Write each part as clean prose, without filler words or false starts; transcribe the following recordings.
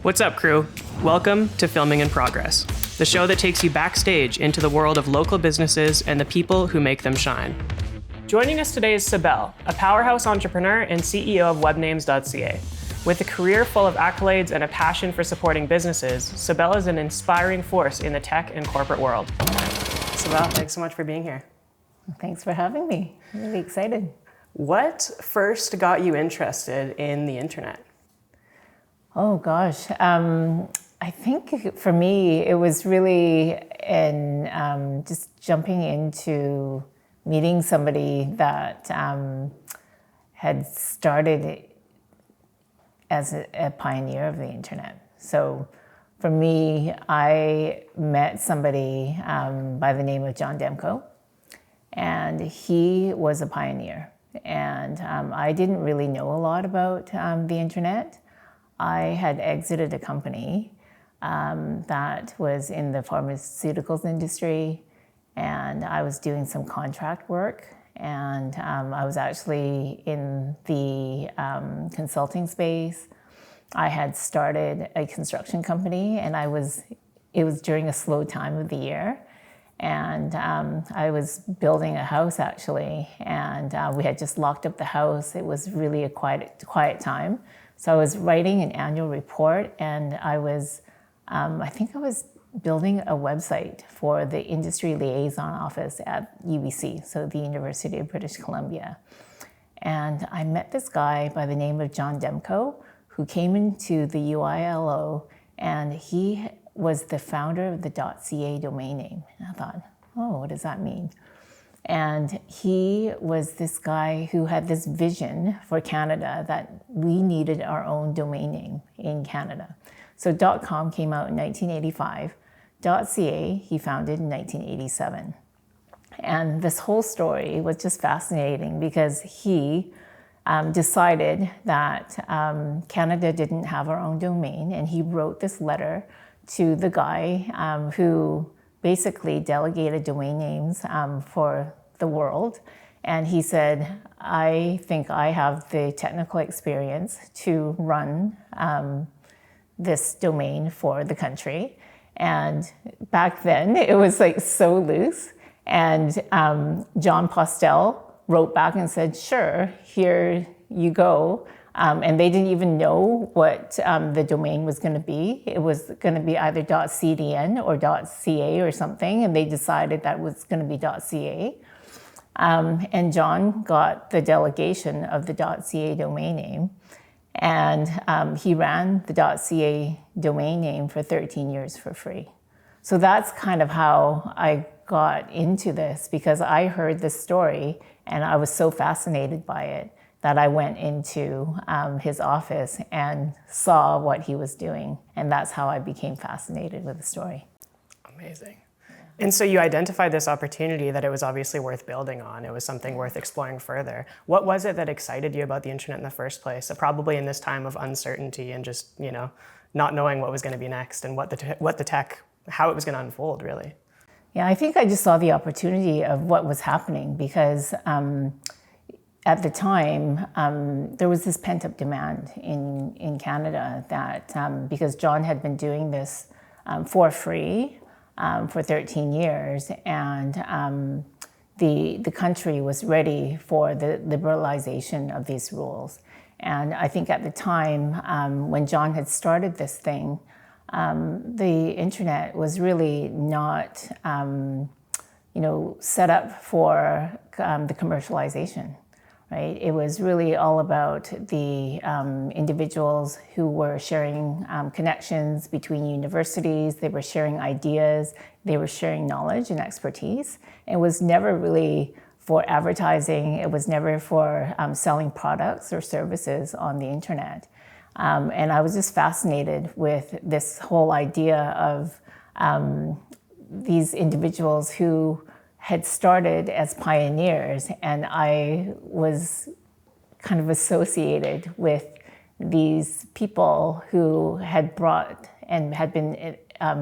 What's up, crew? Welcome to Filming in Progress, the show that takes you backstage into the world of local businesses and the people who make them shine. Joining us today is Cybele, a powerhouse entrepreneur and CEO of Webnames.ca. With a career full of accolades and a passion for supporting businesses, Cybele is an inspiring force in the tech and corporate world. Cybele, thanks so much for being here. Thanks for having me. I'm really excited. What first got you interested in the internet? Oh gosh, I think for me it was really in just jumping into meeting somebody that had started as a pioneer of the internet. So for me, I met somebody by the name of John Demko, and he was a pioneer. And I didn't really know a lot about the internet. I had exited a company that was in the pharmaceuticals industry, and I was doing some contract work, and I was actually in the consulting space. I had started a construction company, and it was during a slow time of the year, and I was building a house actually, and we had just locked up the house. It was really a quiet time. So I was writing an annual report, and I think I was building a website for the industry liaison office at UBC, so the University of British Columbia. And I met this guy by the name of John Demko, who came into the UILO, and he was the founder of the .ca domain name. And I thought, oh, what does that mean? And he was this guy who had this vision for Canada that we needed our own domain name in Canada. So .com came out in 1985. .ca he founded in 1987. And this whole story was just fascinating because he decided that Canada didn't have our own domain, and he wrote this letter to the guy who basically delegated domain names for the world. And he said, I think I have the technical experience to run this domain for the country. And back then it was like so loose. And John Postel wrote back and said, sure, here you go. And they didn't even know what the domain was going to be. It was going to be either .cdn or .ca or something, and they decided that was going to be .ca. And John got the delegation of the .ca domain name, and he ran the .ca domain name for 13 years for free. So that's kind of how I got into this, because I heard this story and I was so fascinated by it that I went into his office and saw what he was doing. And that's how I became fascinated with the story. Amazing. And so you identified this opportunity that it was obviously worth building on. It was something worth exploring further. What was it that excited you about the internet in the first place? Probably in this time of uncertainty and just, not knowing what was going to be next and what the tech, how it was going to unfold, really. Yeah, I think I just saw the opportunity of what was happening because at the time, there was this pent-up demand in Canada that because John had been doing this for free for 13 years, and the country was ready for the liberalization of these rules. And I think at the time, when John had started this thing, the internet was really not set up for the commercialization. Right? It was really all about the individuals who were sharing connections between universities. They were sharing ideas. They were sharing knowledge and expertise. It was never really for advertising. It was never for selling products or services on the internet. And I was just fascinated with this whole idea of these individuals who had started as pioneers, and I was kind of associated with these people who had brought and had been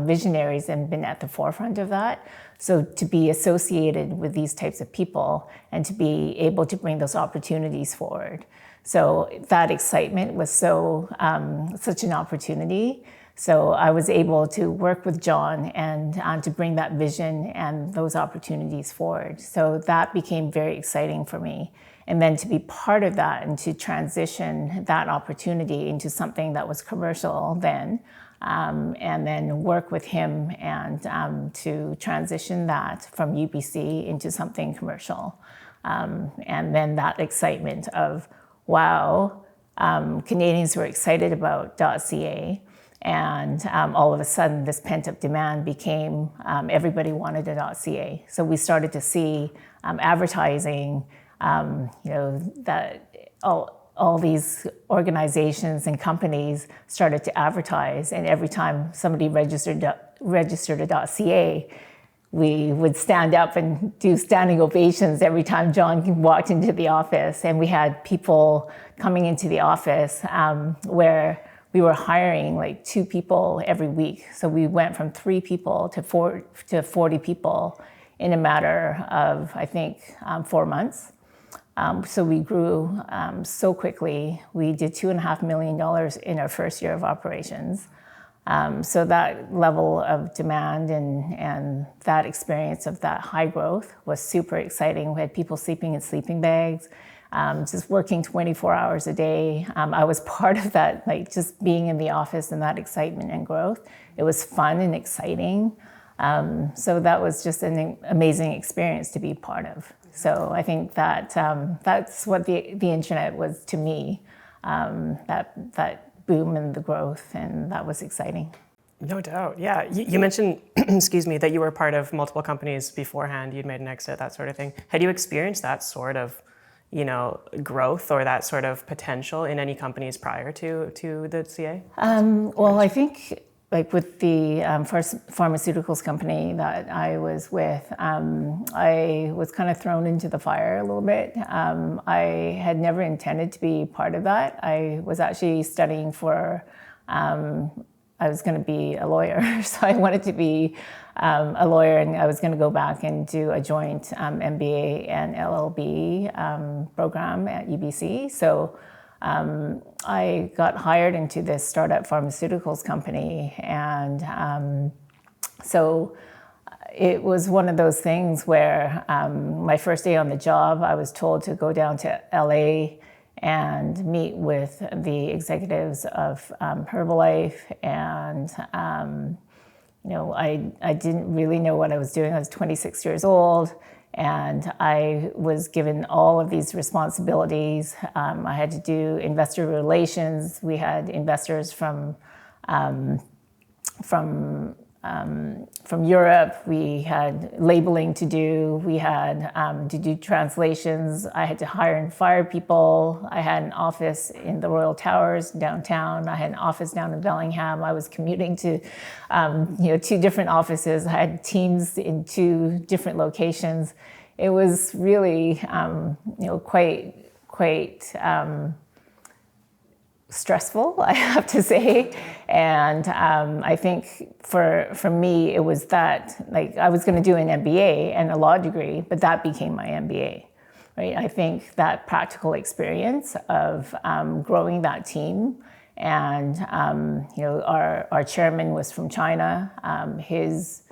visionaries and been at the forefront of that. So to be associated with these types of people and to be able to bring those opportunities forward. So that excitement was such an opportunity. So I was able to work with John and to bring that vision and those opportunities forward. So that became very exciting for me. And then to be part of that and to transition that opportunity into something that was commercial then, and then work with him and to transition that from UBC into something commercial. And then that excitement of, wow, Canadians were excited about .ca, and all of a sudden this pent-up demand became everybody wanted a .ca. So we started to see advertising, that all these organizations and companies started to advertise, and every time somebody registered a .ca, we would stand up and do standing ovations every time John walked into the office. And we had people coming into the office where we were hiring like 2 people every week. So we went from 3 people to 40 people in a matter of, I think, 4 months. So we grew so quickly. We did $2.5 million in our first year of operations. So that level of demand and that experience of that high growth was super exciting. We had people sleeping in sleeping bags, just working 24 hours a day. I was part of that, like just being in the office and that excitement and growth. It was fun and exciting. So that was just an amazing experience to be part of. So I think that that's what the internet was to me, that boom and the growth, and that was exciting. No doubt, yeah. You mentioned, excuse me, that you were part of multiple companies beforehand. You'd made an exit, that sort of thing. Had you experienced that sort of, growth or that sort of potential in any companies prior to the CA? Well, I think like with the first pharmaceuticals company that I was with, I was kind of thrown into the fire a little bit. I had never intended to be part of that. I was actually studying for, I was going to be a lawyer. So I wanted to be a lawyer, and I was going to go back and do a joint MBA and LLB program at UBC. So I got hired into this startup pharmaceuticals company, and so it was one of those things where my first day on the job, I was told to go down to LA and meet with the executives of Herbalife, and I didn't really know what I was doing. I was 26 years old. And I was given all of these responsibilities. I had to do investor relations. We had investors from Europe. We had labeling to do. We had to do translations. I had to hire and fire people. I had an office in the Royal Towers downtown. I had an office down in Bellingham. I was commuting to 2 different offices. I had teams in 2 different locations. It was really quite stressful, I have to say. And I think for me, it was that, like, I was going to do an MBA and a law degree, but that became my MBA, right? I think that practical experience of growing that team, and our chairman was from China. His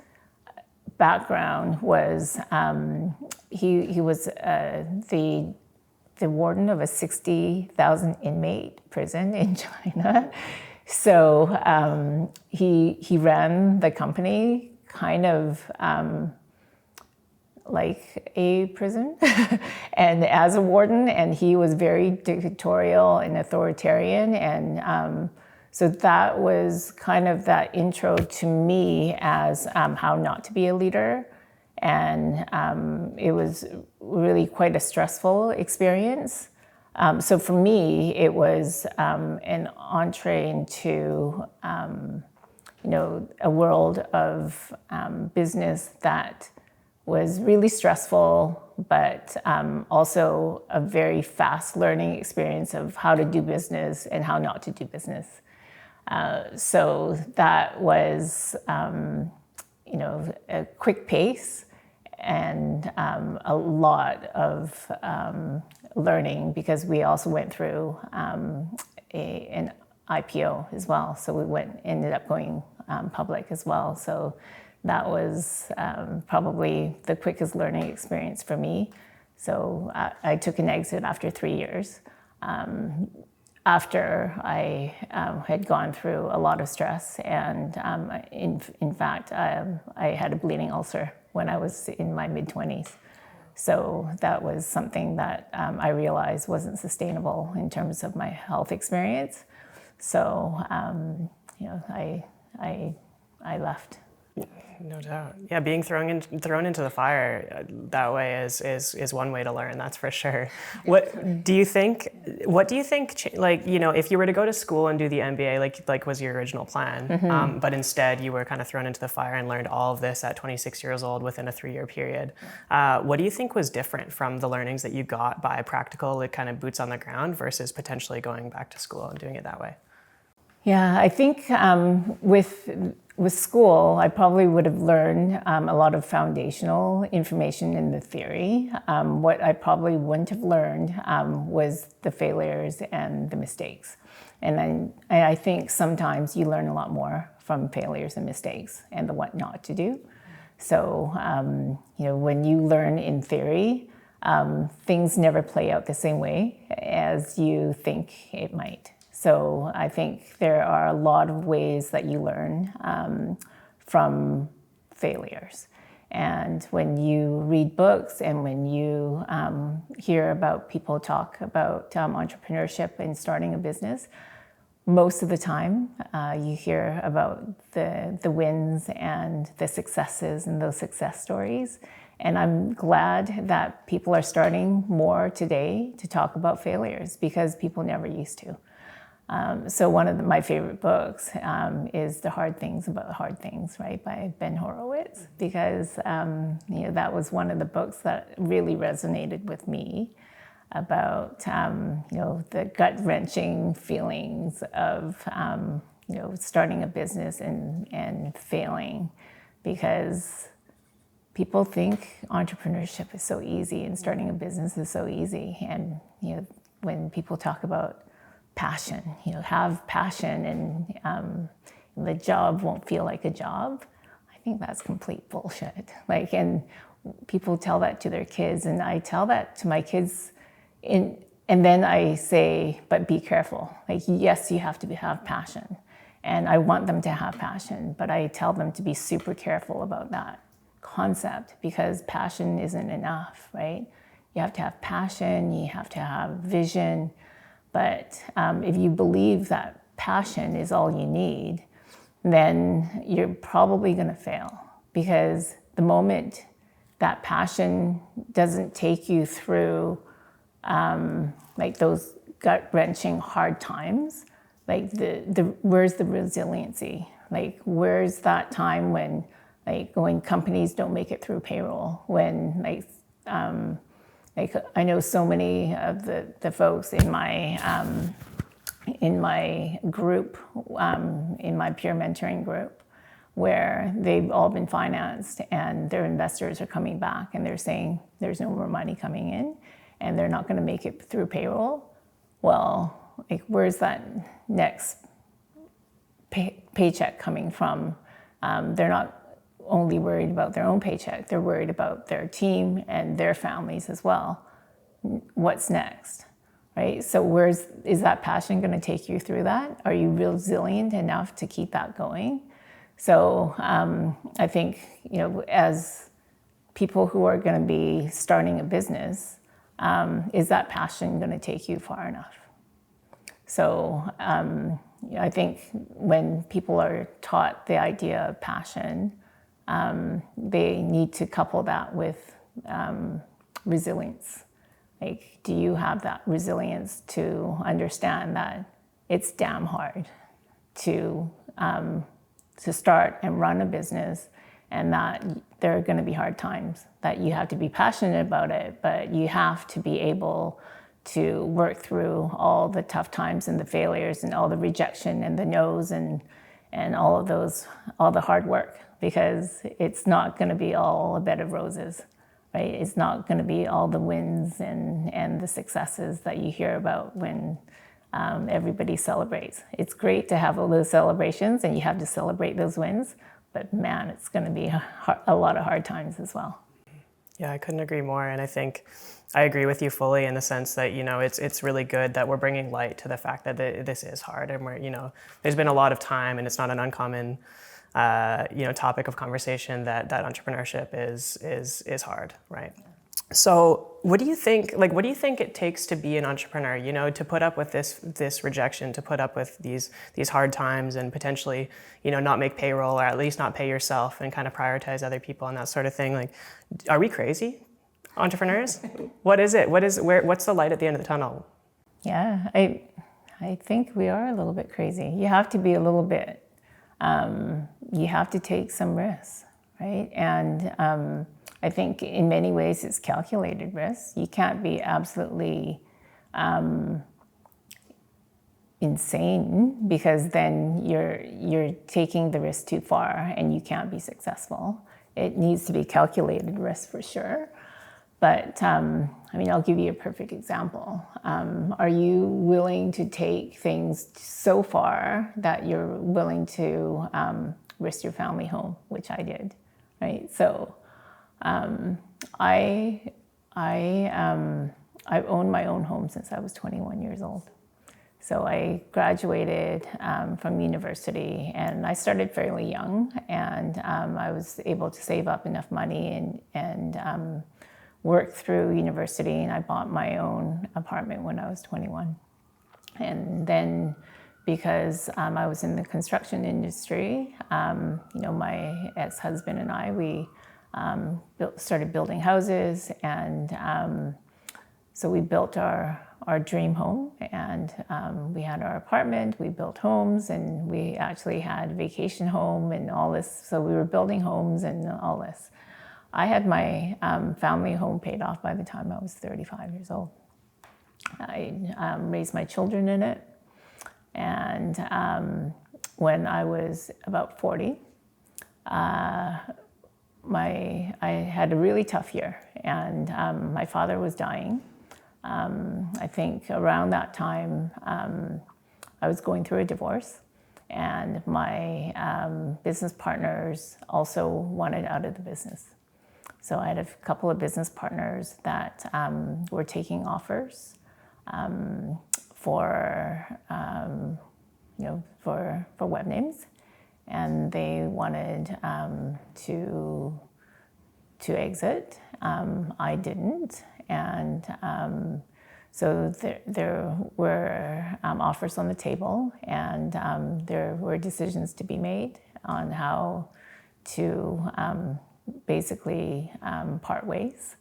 background was he was the warden of a 60,000 inmate prison in China. So he ran the company kind of like a prison and as a warden, and he was very dictatorial and authoritarian. And so that was kind of that intro to me as how not to be a leader. And it was really quite a stressful experience. So for me, it was an entree into a world of business that was really stressful, but also a very fast learning experience of how to do business and how not to do business. So that was a quick pace, and a lot of learning, because we also went through an IPO as well. So we ended up going public as well. So that was probably the quickest learning experience for me. So I took an exit after 3 years. After I had gone through a lot of stress, and in fact, I had a bleeding ulcer when I was in my mid-20s. So that was something that I realized wasn't sustainable in terms of my health experience. So I left. No doubt. Yeah, being thrown into the fire that way is one way to learn. That's for sure. What do you think? Like, if you were to go to school and do the MBA, like was your original plan, but instead you were kind of thrown into the fire and learned all of this at 26 years old within a 3-year period. What do you think was different from the learnings that you got by practical, like kind of boots on the ground, versus potentially going back to school and doing it that way? Yeah, I think with school, I probably would have learned a lot of foundational information in the theory. What I probably wouldn't have learned was the failures and the mistakes. And then I think sometimes you learn a lot more from failures and mistakes and the what not to do. So, when you learn in theory, things never play out the same way as you think it might. So I think there are a lot of ways that you learn from failures. And when you read books and when you hear about people talk about entrepreneurship and starting a business, most of the time you hear about the wins and the successes and those success stories. And I'm glad that people are starting more today to talk about failures, because people never used to. So one of my favorite books is The Hard Things About the Hard Things, right, by Ben Horowitz, because that was one of the books that really resonated with me about the gut-wrenching feelings of starting a business and failing, because people think entrepreneurship is so easy and starting a business is so easy, and when people talk about passion, have passion, and the job won't feel like a job, I think that's complete bullshit. And people tell that to their kids, and I tell that to my kids, and then I say, but be careful. Yes, you have to have passion, and I want them to have passion, but I tell them to be super careful about that concept, because passion isn't enough, right? You have to have passion, you have to have vision. But if you believe that passion is all you need, then you're probably going to fail, because the moment that passion doesn't take you through those gut-wrenching hard times, where's the resiliency? Where's that time when companies don't make it through payroll, when I know so many of the folks in my group, in my peer mentoring group, where they've all been financed and their investors are coming back and they're saying there's no more money coming in and they're not going to make it through payroll. Well, where's that next paycheck coming from? They're not only worried about their own paycheck, they're worried about their team and their families as well. What's next, right? So is that passion going to take you through that? Are you resilient enough to keep that going? So I think, as people who are going to be starting a business, is that passion going to take you far enough? So I think when people are taught the idea of passion, they need to couple that with resilience. Do you have that resilience to understand that it's damn hard to start and run a business, and that there are going to be hard times, that you have to be passionate about it, but you have to be able to work through all the tough times and the failures and all the rejection and the no's and all of those, all the hard work because it's not going to be all a bed of roses, right? It's not going to be all the wins and the successes that you hear about when everybody celebrates. It's great to have all those celebrations and you have to celebrate those wins, but man, it's going to be a lot of hard times as well. Yeah, I couldn't agree more. And I think I agree with you fully in the sense that, it's really good that we're bringing light to the fact that this is hard, and there's been a lot of time, and it's not an uncommon, topic of conversation that entrepreneurship is hard, right? So what do you think it takes to be an entrepreneur, to put up with this rejection, to put up with these hard times and potentially, not make payroll or at least not pay yourself and kind of prioritize other people and that sort of thing? Like, are we crazy, entrepreneurs? What is it? What's the light at the end of the tunnel? Yeah, I think we are a little bit crazy. You have to be a little bit, you have to take some risks, right? And I think in many ways it's calculated risk. You can't be absolutely insane, because then you're taking the risk too far and you can't be successful. It needs to be calculated risk for sure. But I'll give you a perfect example. Are you willing to take things so far that you're willing to risk your family home, which I did, right? So I've owned my own home since I was 21 years old. So I graduated from university, and I started fairly young, and I was able to save up enough money and work through university, and I bought my own apartment when I was 21. And then because I was in the construction industry, my ex-husband and I, we started building houses, and so we built our dream home, and we had our apartment, we built homes, and we actually had a vacation home and all this. So we were building homes and all this. I had my family home paid off by the time I was 35 years old. I raised my children in it, and when I was about 40, I had a really tough year, and my father was dying. I think around that time, I was going through a divorce, and my business partners also wanted out of the business. So I had a couple of business partners that were taking offers for Webnames, and they wanted to exit. I didn't, and so there were offers on the table, and there were decisions to be made on how to basically part ways.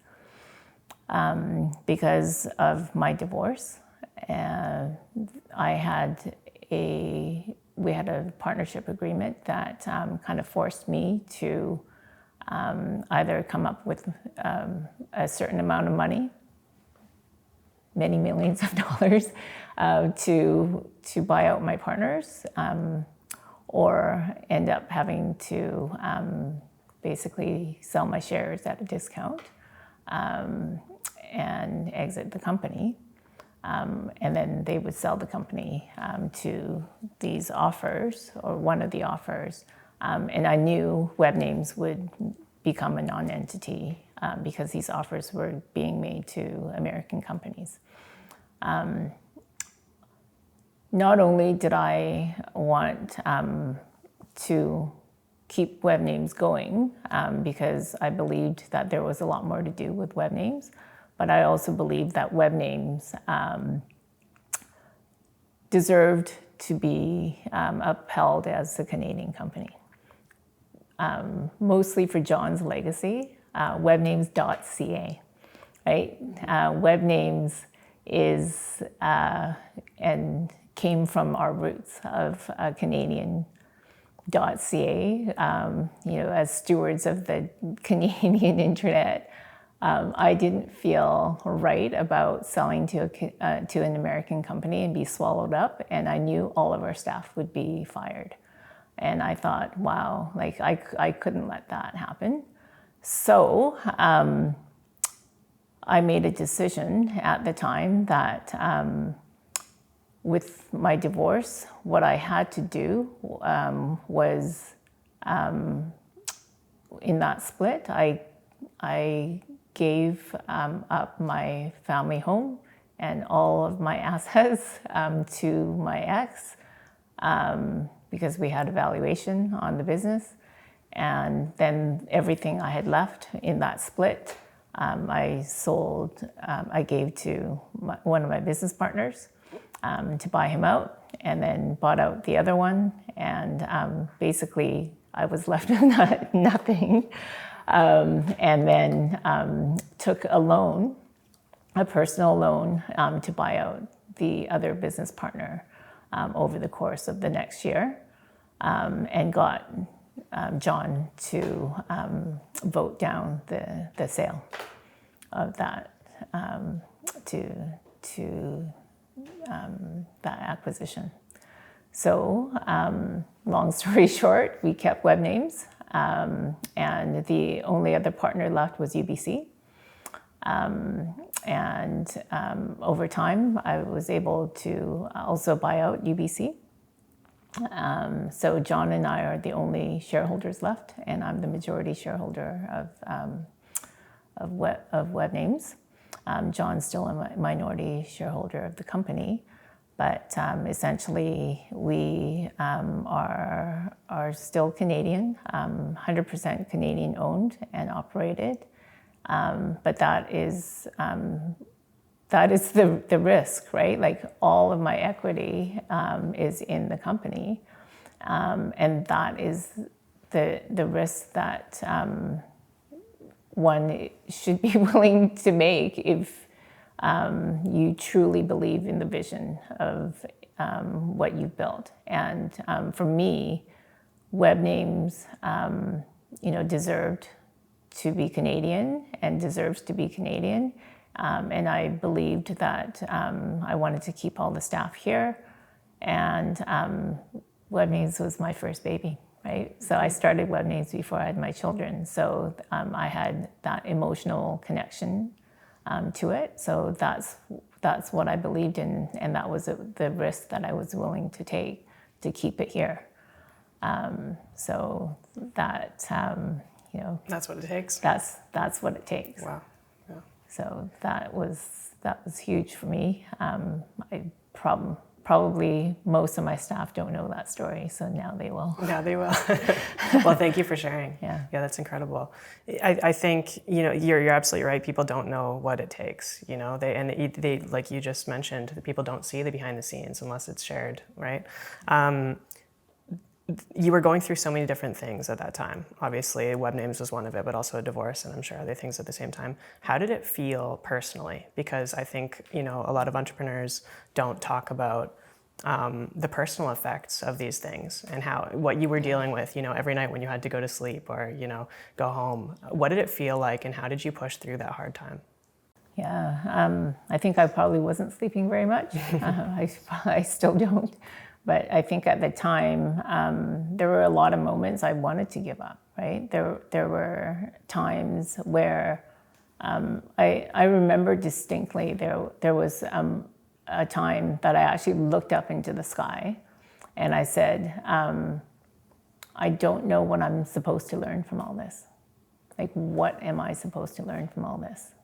Because of my divorce, we had a partnership agreement that kind of forced me to either come up with a certain amount of money, many millions of dollars, to buy out my partners, or end up having to basically sell my shares at a discount and exit the company. And then they would sell the company to these offers, or one of the offers. And I knew Webnames would become a non-entity because these offers were being made to American companies. Not only did I want to keep Webnames going because I believed that there was a lot more to do with Webnames, but I also believed that Webnames deserved to be upheld as a Canadian company. Mostly for John's legacy, Webnames.ca, right? Webnames is and came from our roots of Canadian.ca. As stewards of the Canadian internet, I didn't feel right about selling to an American company and be swallowed up, and I knew all of our staff would be fired. And I thought, wow, like I couldn't let that happen. So I made a decision at the time that with my divorce, what I had to do was in that split, I gave up my family home and all of my assets to my ex because we had a valuation on the business. And then everything I had left in that split, I sold, I gave to one of my business partners to buy him out, and then bought out the other one. And basically, I was left with nothing. And then took a loan, a personal loan, to buy out the other business partner over the course of the next year, and got John to vote down the sale of that to that acquisition. So, long story short, we kept Webnames, and the only other partner left was UBC. And over time, I was able to also buy out UBC. So John and I are the only shareholders left, and I'm the majority shareholder of Webnames. John's still a minority shareholder of the company, but essentially we are still Canadian, 100% Canadian owned and operated. But that is the risk, right? Like all of my equity is in the company, and that is the risk that one should be willing to make if you truly believe in the vision of what you've built. And for me, Webnames, deserved to be Canadian and deserves to be Canadian. And I believed that I wanted to keep all the staff here. And Webnames was my first baby, right? So I started Webnames before I had my children. So I had that emotional connection to it. So that's what I believed in. And that was the risk that I was willing to take to keep it here. So that, That's what it takes. That's what it takes. Wow. Yeah. So that was huge for me. Probably most of my staff don't know that story, so now they will. Yeah, they will. Well, thank you for sharing. Yeah, that's incredible. I think you're absolutely right. People don't know what it takes. They like you just mentioned, the people don't see the behind the scenes unless it's shared, right? You were going through so many different things at that time. Obviously, Webnames was one of it, but also a divorce, and I'm sure other things at the same time. How did it feel personally? Because I think, a lot of entrepreneurs don't talk about the personal effects of these things and what you were dealing with, every night when you had to go to sleep or, go home. What did it feel like, and how did you push through that hard time? Yeah, I think I probably wasn't sleeping very much. I still don't. But I think at the time, there were a lot of moments I wanted to give up, right? There were times where I remember distinctly there was a time that I actually looked up into the sky and I said, I don't know what I'm supposed to learn from all this. Like, what am I supposed to learn from all this?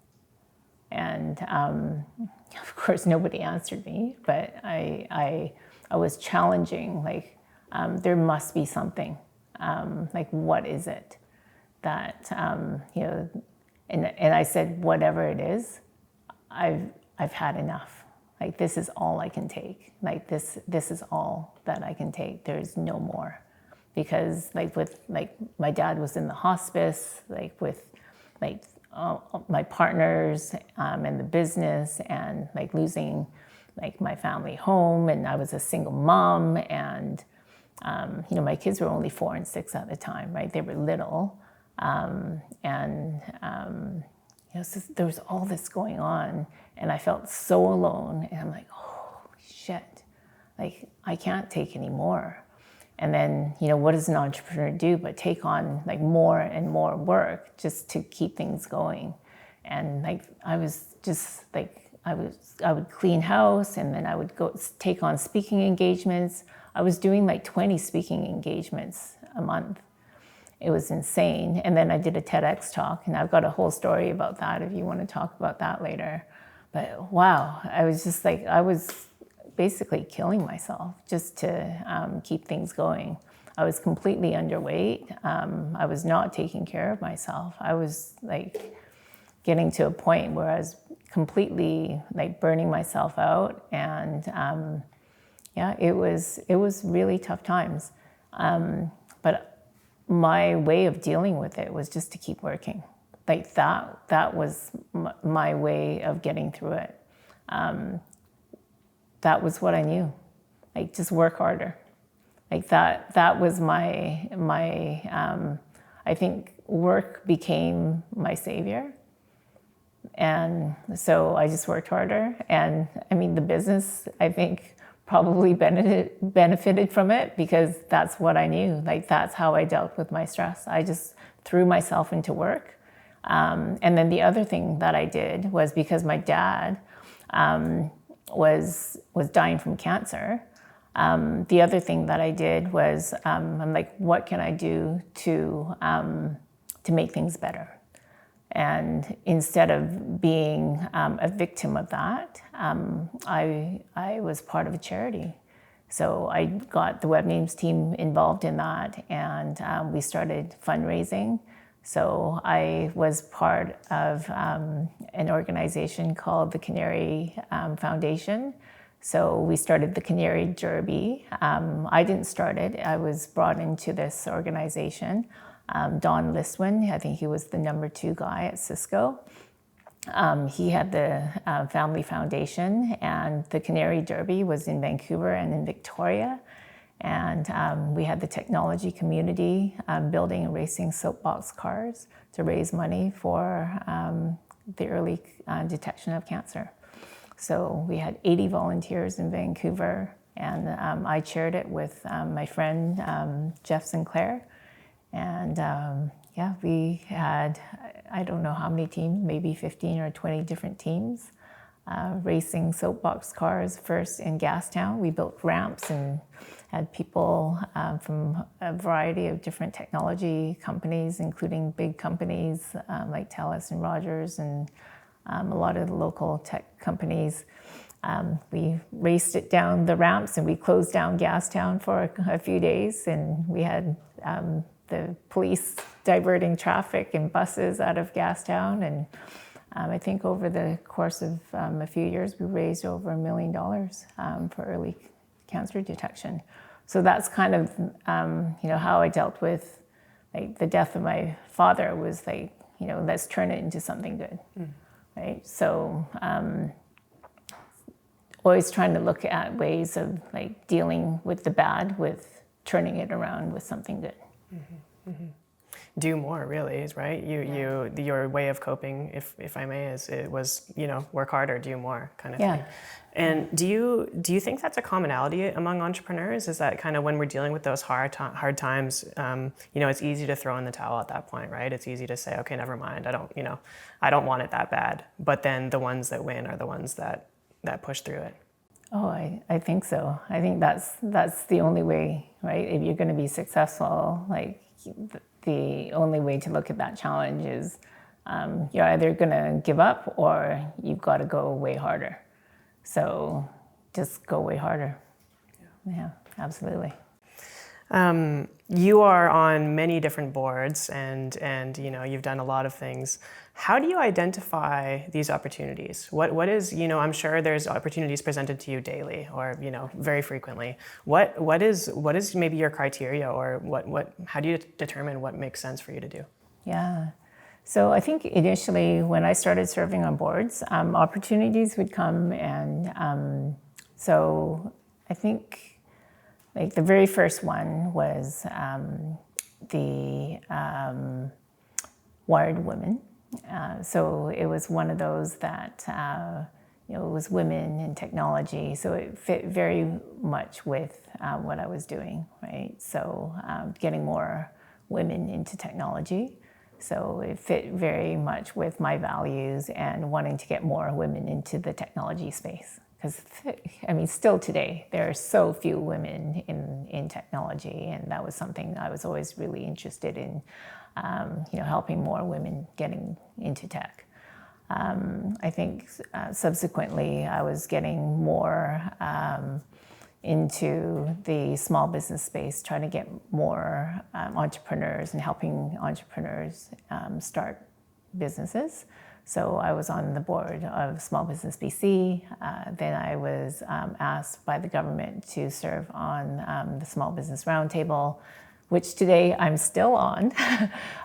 And of course, nobody answered me, but I was challenging, like, there must be something. Like, what is it that, and I said, whatever it is, I've had enough. Like, this is all I can take. Like, this is all that I can take. There's no more. Because my dad was in the hospice, with my partners and the business, and losing my family home, and I was a single mom, and my kids were only 4 and 6 at the time, right? They were little, so there was all this going on, and I felt so alone, and I'm like, oh shit, I can't take any more. And then, what does an entrepreneur do but take on like more and more work just to keep things going? And like I was just like I would clean house, and then I would go take on speaking engagements. I was doing like 20 speaking engagements a month. It was insane. And then I did a TEDx talk, and I've got a whole story about that if you want to talk about that later. But wow, I was just like, I was basically killing myself just to keep things going. I was completely underweight. I was not taking care of myself. I was like getting to a point where I was completely like burning myself out. And yeah, it was really tough times. But my way of dealing with it was just to keep working. Like that was my way of getting through it. That was what I knew. Like, just work harder. Like that was my I think work became my savior. And so I just worked harder. And I mean, the business, I think, probably benefited from it, because that's what I knew. Like, that's how I dealt with my stress. I just threw myself into work. And then the other thing that I did was, because my dad was dying from cancer, the other thing that I did was, I'm like, what can I do to make things better? And instead of being a victim of that, I was part of a charity. So I got the Webnames team involved in that, and we started fundraising. So I was part of an organization called the Canary Foundation. So we started the Canary Derby. I didn't start it. I was brought into this organization. Don Listwin, I think he was the number 2 guy at Cisco. He had the family foundation, and the Canary Derby was in Vancouver and in Victoria. And we had the technology community building and racing soapbox cars to raise money for the early detection of cancer. So we had 80 volunteers in Vancouver, and I chaired it with my friend Jeff Sinclair. And yeah, we had, I don't know how many teams, maybe 15 or 20 different teams racing soapbox cars first in Gastown. We built ramps and had people from a variety of different technology companies, including big companies like TELUS and Rogers, and a lot of the local tech companies. We raced it down the ramps, and we closed down Gastown for a few days, and we had the police diverting traffic and buses out of Gastown. And I think over the course of a few years, we raised over $1 million for early cancer detection. So that's kind of how I dealt with like the death of my father. Was like, let's turn it into something good, right? So always trying to look at ways of like dealing with the bad, with turning it around with something good. Mm-hmm. Mm-hmm. Do more, really, right? Your way of coping, if I may, was work harder, do more, kind of thing. And do you think that's a commonality among entrepreneurs? Is that kind of when we're dealing with those hard times, it's easy to throw in the towel at that point, right? It's easy to say, okay, never mind, I don't want it that bad. But then the ones that win are the ones that push through it. Oh, I think so. I think that's the only way, right? If you're going to be successful, like the only way to look at that challenge is you're either going to give up or you've got to go way harder. So just go way harder. Yeah, absolutely. You are on many different boards, and you've done a lot of things. How do you identify these opportunities? What is, I'm sure there's opportunities presented to you daily or very frequently. What is maybe your criteria, or how do you determine what makes sense for you to do? Yeah. So I think initially when I started serving on boards, opportunities would come, and so I think like the very first one was the Wired Women. So it was one of those that, it was women in technology, so it fit very much with what I was doing, right? So getting more women into technology. So it fit very much with my values and wanting to get more women into the technology space. Because, I mean, still today, there are so few women in technology, and that was something I was always really interested in, helping more women getting into tech. I think subsequently I was getting more into the small business space, trying to get more entrepreneurs and helping entrepreneurs start businesses. So I was on the board of Small Business BC. Then I was asked by the government to serve on the Small Business Roundtable, which today I'm still on.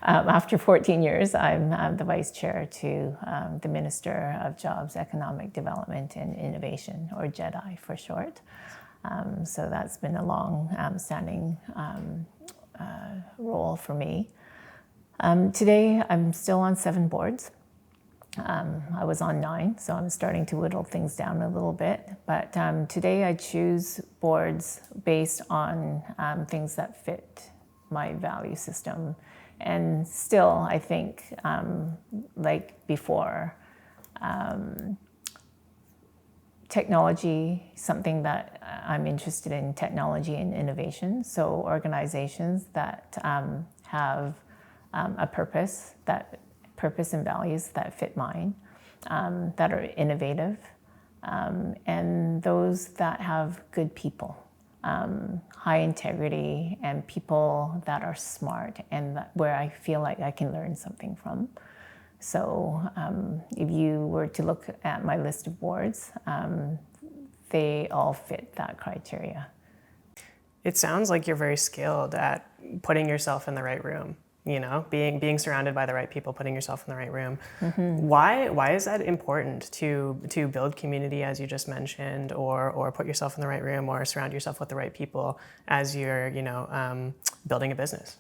After 14 years, I'm the vice chair to the Minister of Jobs, Economic Development and Innovation, or JEDI for short. So that's been a long-standing role for me. Today, I'm still on 7 boards. I was on 9, so I'm starting to whittle things down a little bit. But today I choose boards based on things that fit my value system. And still, I think, like before, technology, something that I'm interested in, technology and innovation. So organizations that have a purpose and values that fit mine, that are innovative, and those that have good people, high integrity, and people that are smart and where I feel like I can learn something from. So if you were to look at my list of boards, they all fit that criteria. It sounds like you're very skilled at putting yourself in the right room. Being surrounded by the right people, putting yourself in the right room. Mm-hmm. Why is that important to build community, as you just mentioned, or put yourself in the right room, or surround yourself with the right people as you're building a business?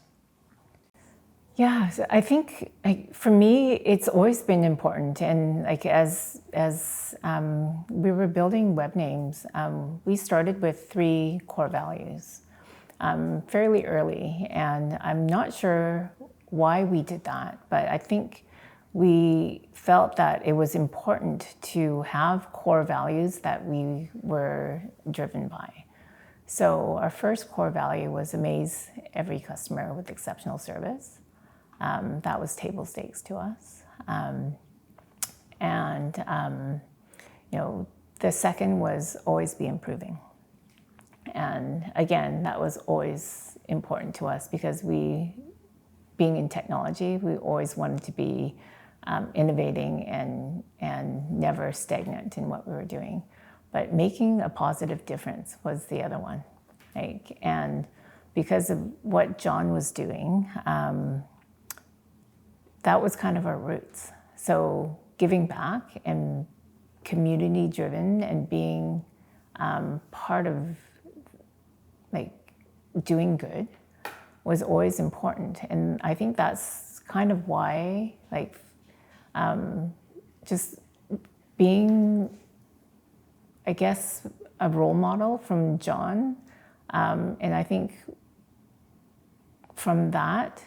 Yeah, so I think for me, it's always been important. And as we were building Webnames, we started with 3 core values. Fairly early, and I'm not sure why we did that, but I think we felt that it was important to have core values that we were driven by. So our first core value was amaze every customer with exceptional service. That was table stakes to us. The second was always be improving. And again, that was always important to us because being in technology, we always wanted to be innovating and never stagnant in what we were doing. But making a positive difference was the other one. And because of what John was doing, that was kind of our roots. So giving back and community driven and being part of doing good was always important. And I think that's kind of why, just being, I guess, a role model from John. And I think from that,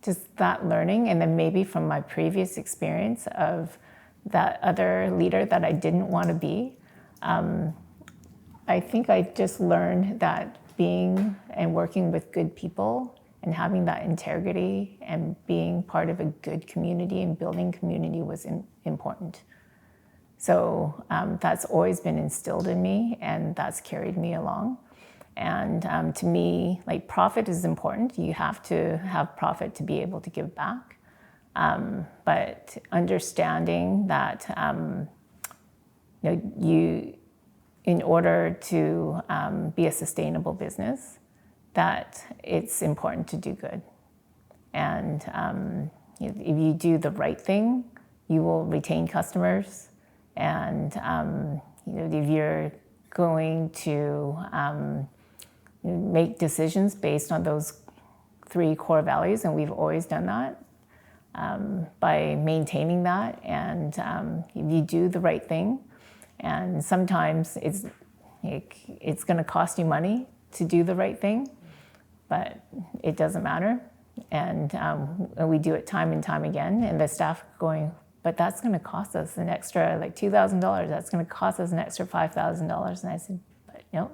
just that learning, and then maybe from my previous experience of that other leader that I didn't want to be, I think I just learned that being and working with good people and having that integrity and being part of a good community and building community was important. So that's always been instilled in me, and that's carried me along. And to me, profit is important. You have to have profit to be able to give back. But understanding that in order to be a sustainable business, that it's important to do good. And if you do the right thing, you will retain customers. And if you're going to make decisions based on those 3 core values, and we've always done that, by maintaining that, and if you do the right thing, And sometimes it's going to cost you money to do the right thing, but it doesn't matter. And we do it time and time again. And the staff going, but that's going to cost us an extra like $2,000. That's going to cost us an extra $5,000. And I said, but no,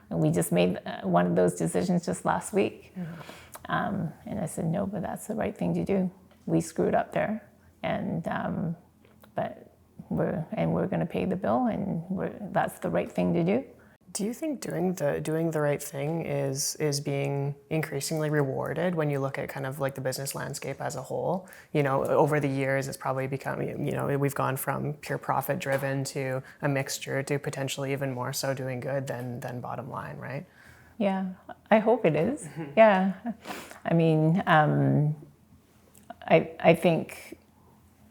and we just made one of those decisions just last week. And I said, no, but that's the right thing to do. We screwed up there, and but we're going to pay the bill, and that's the right thing to do. Do you think doing the right thing is being increasingly rewarded when you look at kind of like the business landscape as a whole? Over the years, it's probably become, we've gone from pure profit driven to a mixture to potentially even more so doing good than bottom line, right? Yeah, I hope it is. Yeah, I mean, I think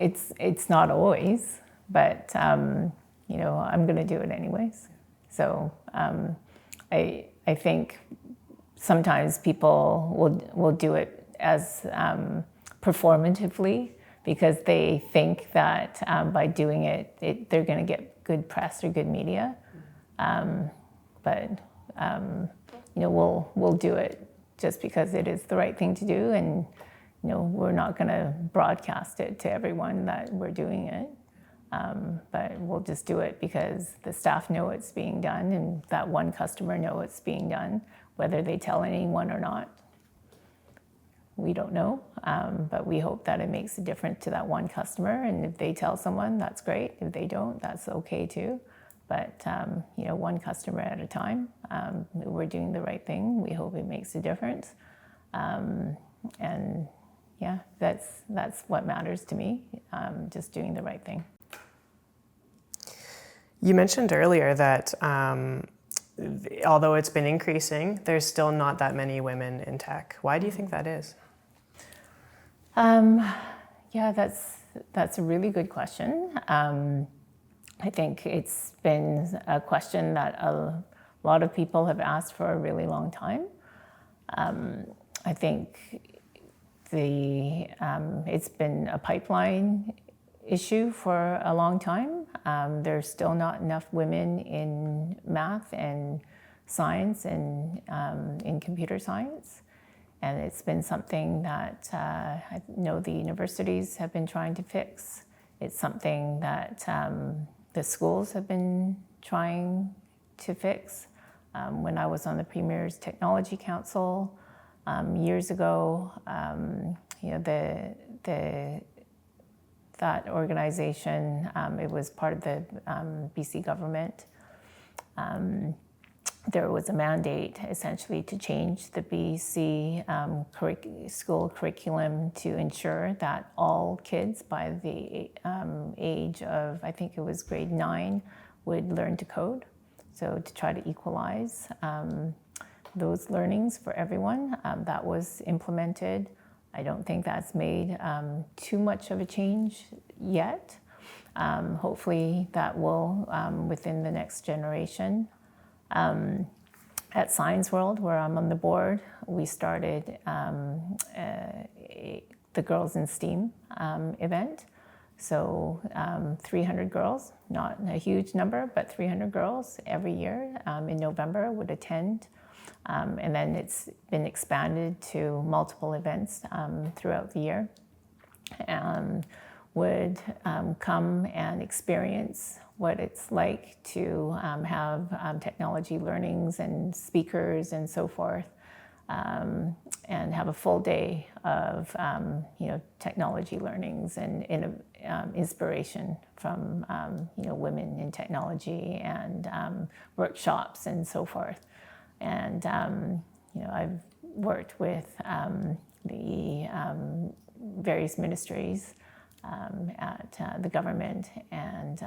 it's not always, but I'm going to do it anyways. So I think sometimes people will do it as performatively because they think that by doing it they're going to get good press or good media. But we'll do it just because it is the right thing to do, and we're not going to broadcast it to everyone that we're doing it. But we'll just do it because the staff know it's being done, and that one customer know it's being done. Whether they tell anyone or not, we don't know. But we hope that it makes a difference to that one customer. And if they tell someone, that's great. If they don't, that's okay too. But one customer at a time. We're doing the right thing. We hope it makes a difference. And yeah, that's what matters to me. Just doing the right thing. You mentioned earlier that although it's been increasing, there's still not that many women in tech. Why do you think that is? Yeah, that's a really good question. I think it's been a question that a lot of people have asked for a really long time. I think it's been a pipeline issue for a long time. There's still not enough women in math and science and in computer science. And it's been something that I know the universities have been trying to fix. It's something that the schools have been trying to fix. When I was on the Premier's Technology Council years ago, that organization, it was part of the BC government. There was a mandate essentially to change the BC school curriculum to ensure that all kids by the age of, I think it was grade 9, would learn to code. So to try to equalize those learnings for everyone, that was implemented. I don't think that's made too much of a change yet. Hopefully that will within the next generation. At Science World, where I'm on the board, we started the Girls in STEAM event. So 300 girls, not a huge number, but 300 girls every year in November would attend. And then it's been expanded to multiple events throughout the year. Would come and experience what it's like to have technology learnings and speakers and so forth, and have a full day of technology learnings and inspiration from women in technology and workshops and so forth. And I've worked with the various ministries at the government and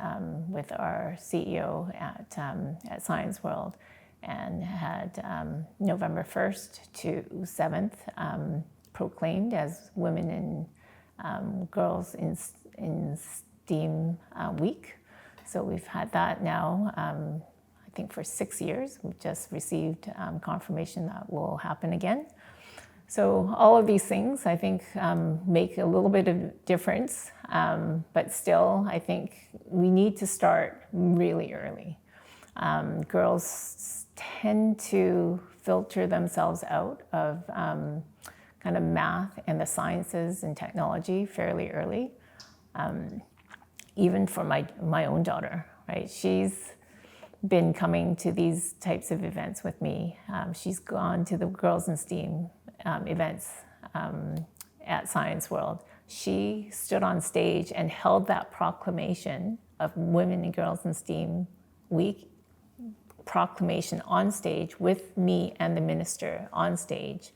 with our CEO at Science World, and had November 1st to 7th proclaimed as Women and Girls in STEAM Week. So we've had that now, I think for 6 years. We've just received confirmation that will happen again. So all of these things, I think, make a little bit of difference, but still, I think we need to start really early. Girls tend to filter themselves out of kind of math and the sciences and technology fairly early. Even for my own daughter, right? She's been coming to these types of events with me. She's gone to the Girls in STEAM events at Science World. She stood on stage and held that proclamation of Women and Girls in STEAM Week proclamation on stage with me and the minister on stage.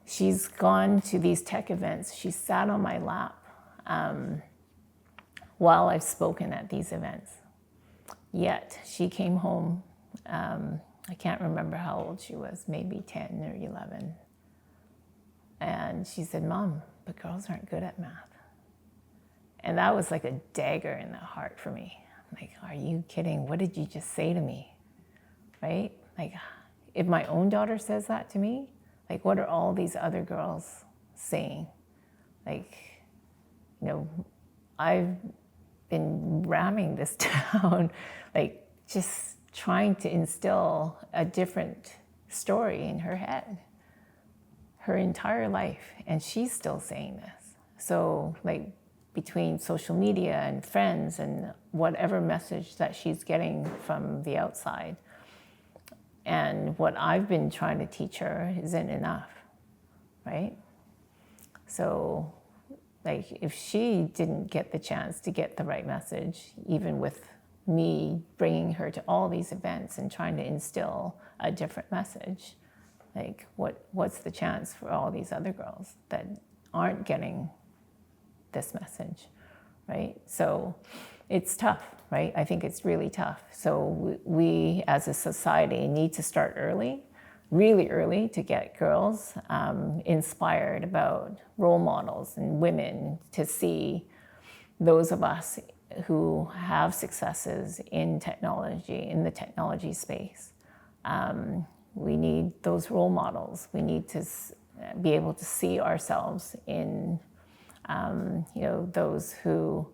She's gone to these tech events. She sat on my lap while I've spoken at these events. Yet she came home, I can't remember how old she was, maybe 10 or 11. And she said, "Mom, but girls aren't good at math." And that was like a dagger in the heart for me. I'm like, are you kidding? What did you just say to me? Right? Like, if my own daughter says that to me, like, what are all these other girls saying? Like, I've been ramming this down, like just trying to instill a different story in her head her entire life, and she's still saying this. So like between social media and friends and whatever message that she's getting from the outside, and what I've been trying to teach her isn't enough, right? So like if she didn't get the chance to get the right message, even with me bringing her to all these events and trying to instill a different message, like what's the chance for all these other girls that aren't getting this message, right? So it's tough, right? I think it's really tough. So we as a society need to start early, really early, to get girls inspired about role models and women, to see those of us who have successes in technology, in the technology space. We need those role models. We need to be able to see ourselves in those who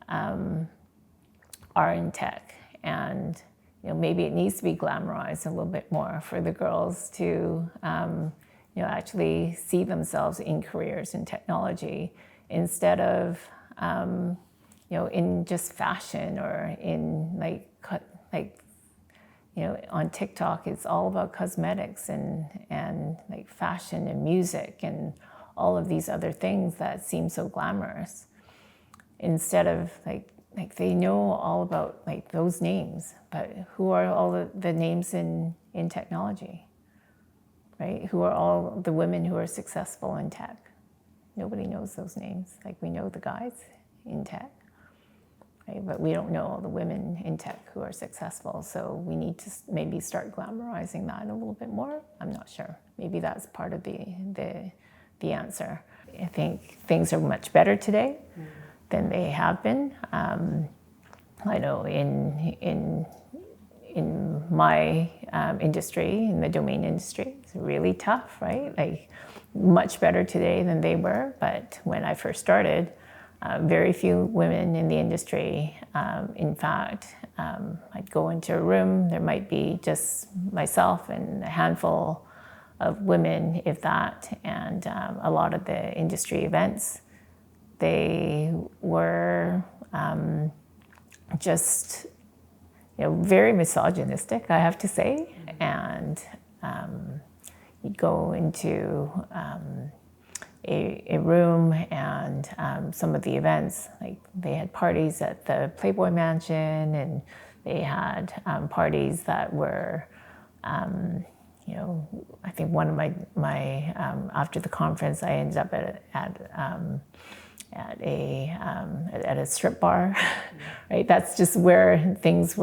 are in tech, and maybe it needs to be glamorized a little bit more for the girls to actually see themselves in careers in technology instead of in just fashion, or in on TikTok it's all about cosmetics and like fashion and music and all of these other things that seem so glamorous, instead of like they know all about like those names, but who are all the names in technology, right? Who are all the women who are successful in tech? Nobody knows those names. Like, we know the guys in tech, right? But we don't know all the women in tech who are successful. So we need to maybe start glamorizing that a little bit more. I'm not sure. Maybe that's part of the answer. I think things are much better today than they have been. I know in my industry, in the domain industry, it's really tough, right? Like, much better today than they were. But when I first started, very few women in the industry. In fact, I'd go into a room, there might be just myself and a handful of women, if that, and a lot of the industry events, they were just very misogynistic, I have to say. And you'd go into a room, and some of the events, like they had parties at the Playboy Mansion, and they had parties that were, I think one of my after the conference, I ended up at a strip bar, right? That's just where things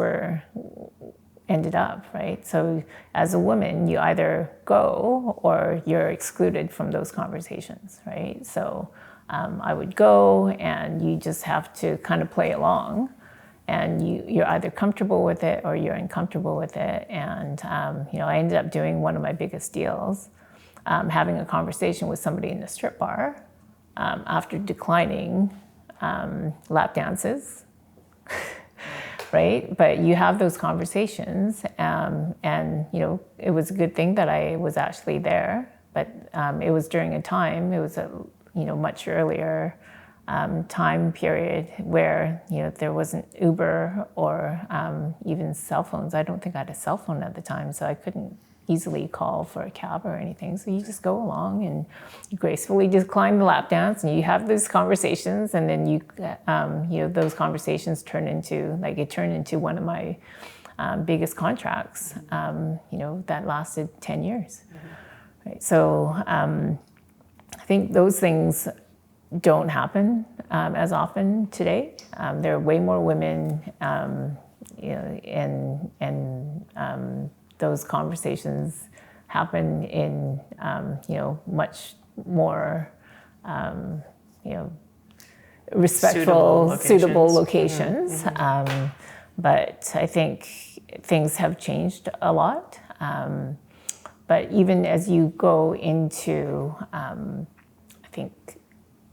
ended up, right? So as a woman, you either go or you're excluded from those conversations, right? So I would go, and you just have to kind of play along and you're either comfortable with it or you're uncomfortable with it. And I ended up doing one of my biggest deals, having a conversation with somebody in the strip bar after declining lap dances, right? But you have those conversations, and it was a good thing that I was actually there. But it was during a time, it was a much earlier time period where there wasn't Uber or even cell phones. I don't think I had a cell phone at the time, so I couldn't easily call for a cab or anything. So you just go along and you gracefully decline the lap dance, and you have these conversations, and then those conversations turn into one of my biggest contracts. That lasted 10 years. Mm-hmm. Right. So I think those things don't happen as often today. There are way more women, and those conversations happen in, much more, respectful, suitable locations. Mm-hmm. But I think things have changed a lot. But even as you go into, I think,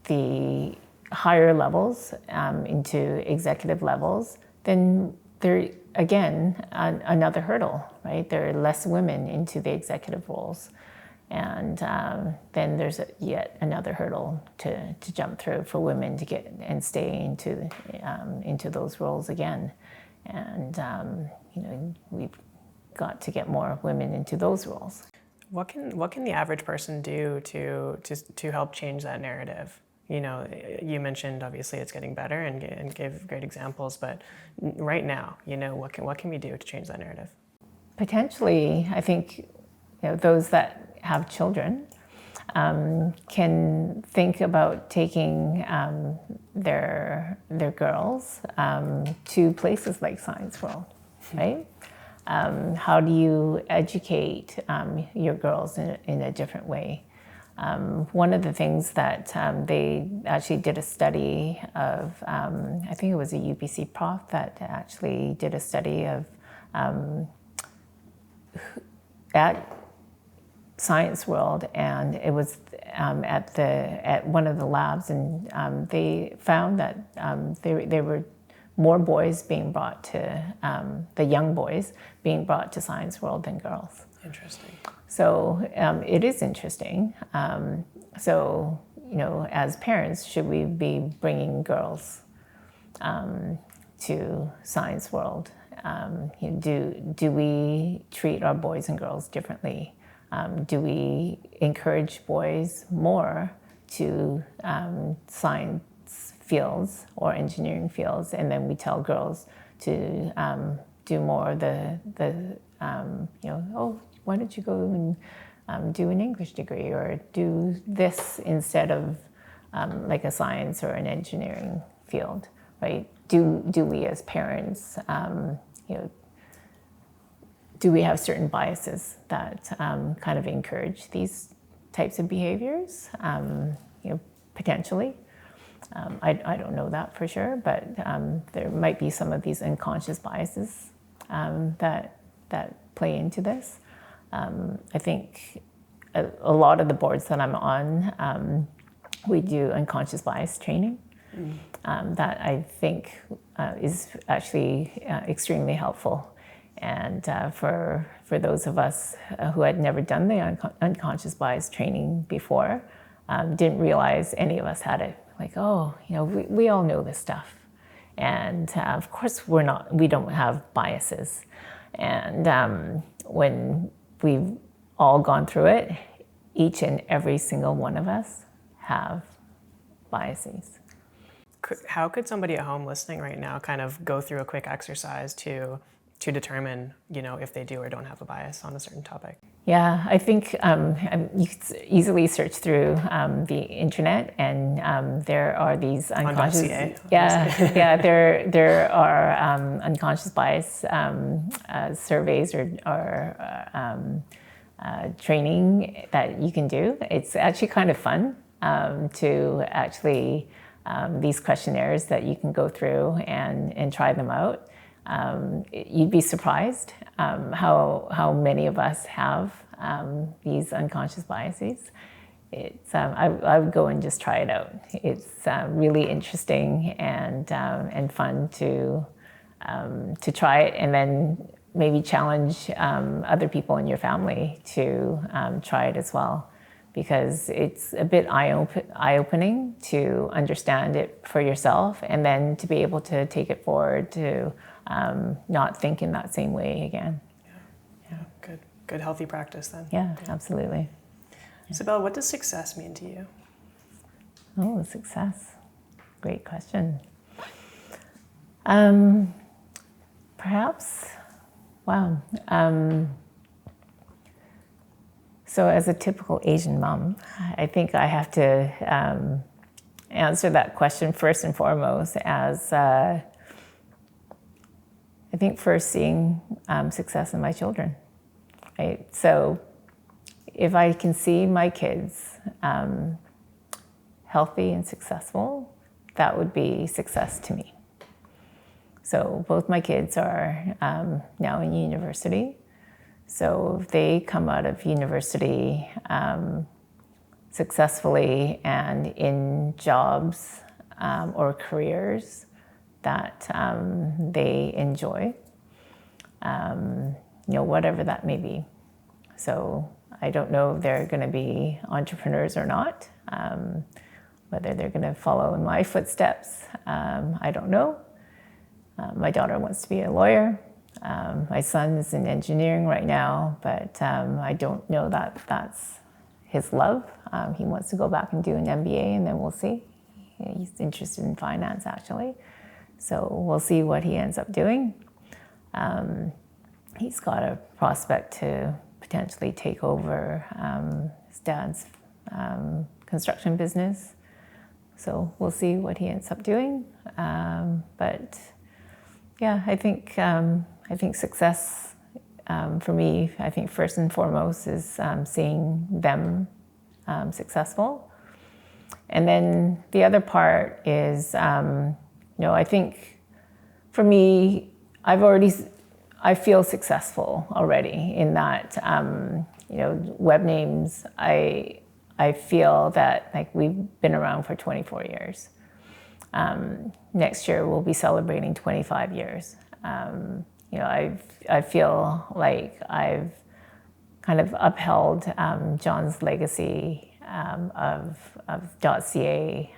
the higher levels, into executive levels, then there, again, another hurdle, right? There are less women into the executive roles. And then there's yet another hurdle to jump through for women to get and stay into those roles again. And, we've got to get more women into those roles. What can the average person do to help change that narrative? You mentioned obviously it's getting better and gave great examples, but right now, what can we do to change that narrative? Potentially, I think those that have children can think about taking their girls to places like Science World, right? How do you educate your girls in a different way? One of the things that they actually did a study of, I think it was a UBC prof that actually did a study of at Science World, and it was at one of the labs, and they found that there were more boys being brought to, the young boys being brought to Science World than girls. Interesting. So it is interesting. So, as parents, should we be bringing girls to Science World? Do we treat our boys and girls differently? Do we encourage boys more to science fields or engineering fields, and then we tell girls to do more of why don't you go and do an English degree or do this instead of like a science or an engineering field, right? Do we as parents, do we have certain biases that kind of encourage these types of behaviors? Potentially. I don't know that for sure, but there might be some of these unconscious biases that play into this. I think a lot of the boards that I'm on, we do unconscious bias training. That I think is actually extremely helpful. And for those of us who had never done the unconscious bias training before, didn't realize any of us had it. Like, we all know this stuff. And of course we don't have biases. And when we've all gone through it, each and every single one of us have biases. How could somebody at home listening right now kind of go through a quick exercise to determine, if they do or don't have a bias on a certain topic? Yeah, I think you could easily search through the internet, and there are these unconscious. .ca, there are unconscious bias surveys or training that you can do. It's actually kind of fun to actually these questionnaires that you can go through and try them out. You'd be surprised how many of us have these unconscious biases. I would go and just try it out. It's really interesting and fun to try it, and then maybe challenge other people in your family to try it as well, because it's a bit eye-opening to understand it for yourself, and then to be able to take it forward to not think in that same way again. Yeah. Good healthy practice then. Yeah, absolutely. Cybele, what does success mean to you? Oh, success. Great question. Perhaps, wow. So as a typical Asian mom, I think I have to answer that question first and foremost as, I think first seeing success in my children, right? So if I can see my kids healthy and successful, that would be success to me. So both my kids are now in university. So if they come out of university successfully and in jobs or careers that they enjoy, whatever that may be. So I don't know if they're going to be entrepreneurs or not, whether they're going to follow in my footsteps. I don't know. My daughter wants to be a lawyer. My son is in engineering right now, but I don't know that that's his love. He wants to go back and do an MBA, and then we'll see. He's interested in finance, actually. So we'll see what he ends up doing. He's got a prospect to potentially take over his dad's construction business. So we'll see what he ends up doing. But yeah, I think success for me, I think first and foremost is seeing them successful. And then the other part is, I think for me, I feel successful already in that, Webnames, I feel that like we've been around for 24 years. Next year we'll be celebrating 25 years. I feel like I've kind of upheld John's legacy of .ca.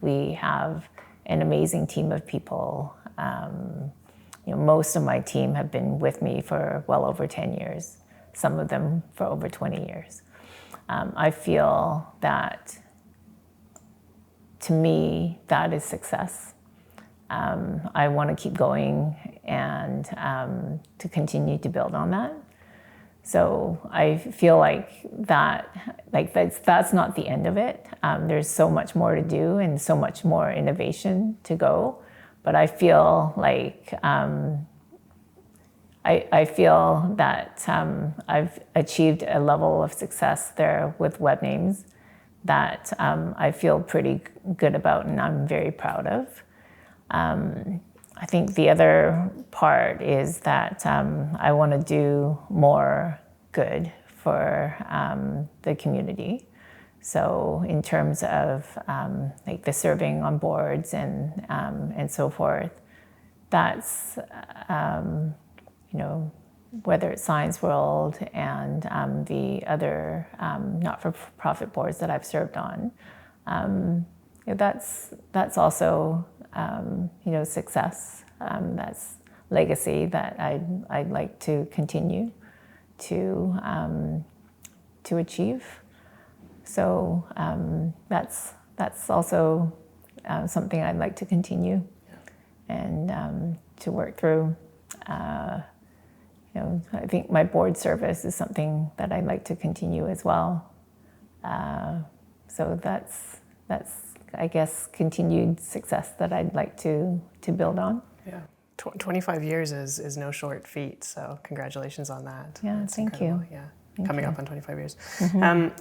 We have an amazing team of people. Most of my team have been with me for well over 10 years, some of them for over 20 years. I feel that, to me, that is success. I want to keep going and to continue to build on that. So I feel like that's not the end of it. There's so much more to do and so much more innovation to go. But I feel like I feel that I've achieved a level of success there with Webnames that I feel pretty good about and I'm very proud of. I think the other part is that I want to do more good for the community. So in terms of like the serving on boards and so forth, that's whether it's Science World and the other not-for-profit boards that I've served on, that's also success. That's legacy that I'd like to continue to achieve. So that's also something I'd like to continue and to work through. I think my board service is something that I'd like to continue as well. So that's I guess continued success that I'd like to build on. Yeah. 25 years is no short feat, so congratulations on that. Yeah, That's thank incredible. you. Yeah. Coming up on 25 years.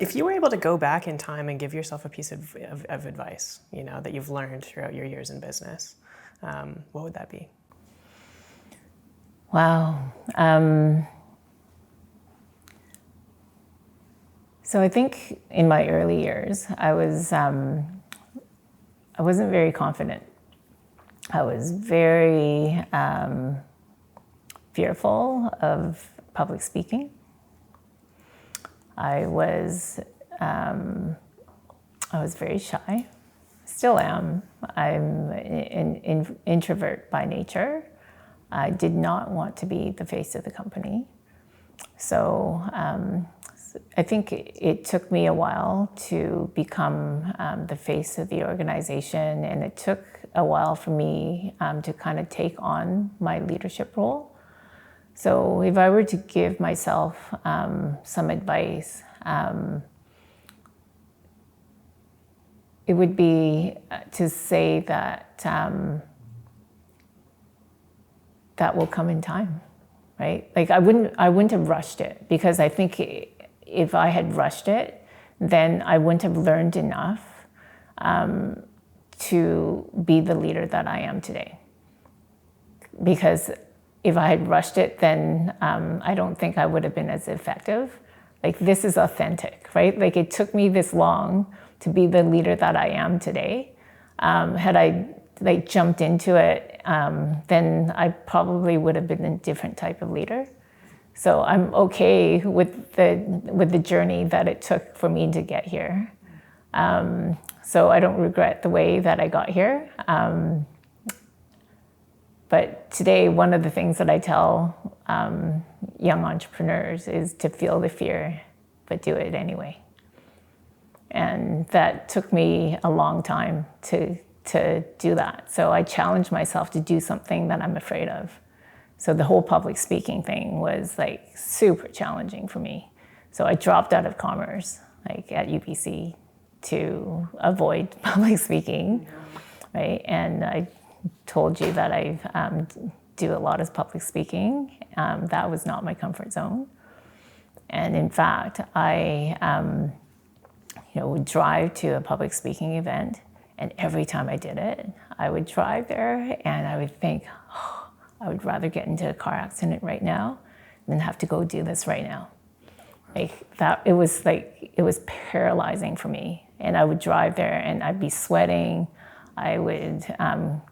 If you were able to go back in time and give yourself a piece of advice, that you've learned throughout your years in business, what would that be? Wow. So I think in my early years, I wasn't very confident. I was very fearful of public speaking. I was very shy. Still am. I'm an introvert by nature. I did not want to be the face of the company. So I think it took me a while to become the face of the organization, and it took a while for me to kind of take on my leadership role. So if I were to give myself some advice, it would be to say that that will come in time, right? Like I wouldn't have rushed it, because I think if I had rushed it, then I wouldn't have learned enough to be the leader that I am today. Because if I had rushed it, then I don't think I would have been as effective. Like, this is authentic, right? Like, it took me this long to be the leader that I am today. Had I jumped into it, then I probably would have been a different type of leader. So I'm okay with the journey that it took for me to get here. So I don't regret the way that I got here. But today, one of the things that I tell young entrepreneurs is to feel the fear, but do it anyway. And that took me a long time to do that. So I challenged myself to do something that I'm afraid of. So the whole public speaking thing was like super challenging for me. So I dropped out of commerce, like at UBC, to avoid public speaking, right? And I told you that I do a lot of public speaking. That was not my comfort zone. And in fact, I would drive to a public speaking event, and every time I did it, I would drive there and I would think, oh, I would rather get into a car accident right now than have to go do this right now. Like that, it was paralyzing for me. And I would drive there and I'd be sweating. I would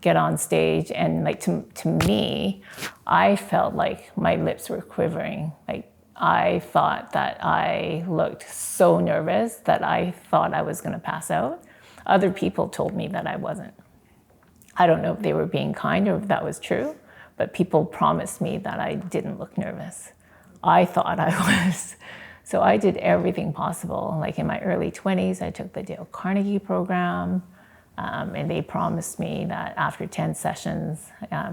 get on stage, and like to me, I felt like my lips were quivering. Like I thought that I looked so nervous that I thought I was going to pass out. Other people told me that I wasn't. I don't know if they were being kind or if that was true, but people promised me that I didn't look nervous. I thought I was. So I did everything possible. Like in my early 20s, I took the Dale Carnegie program. And they promised me that after 10 sessions,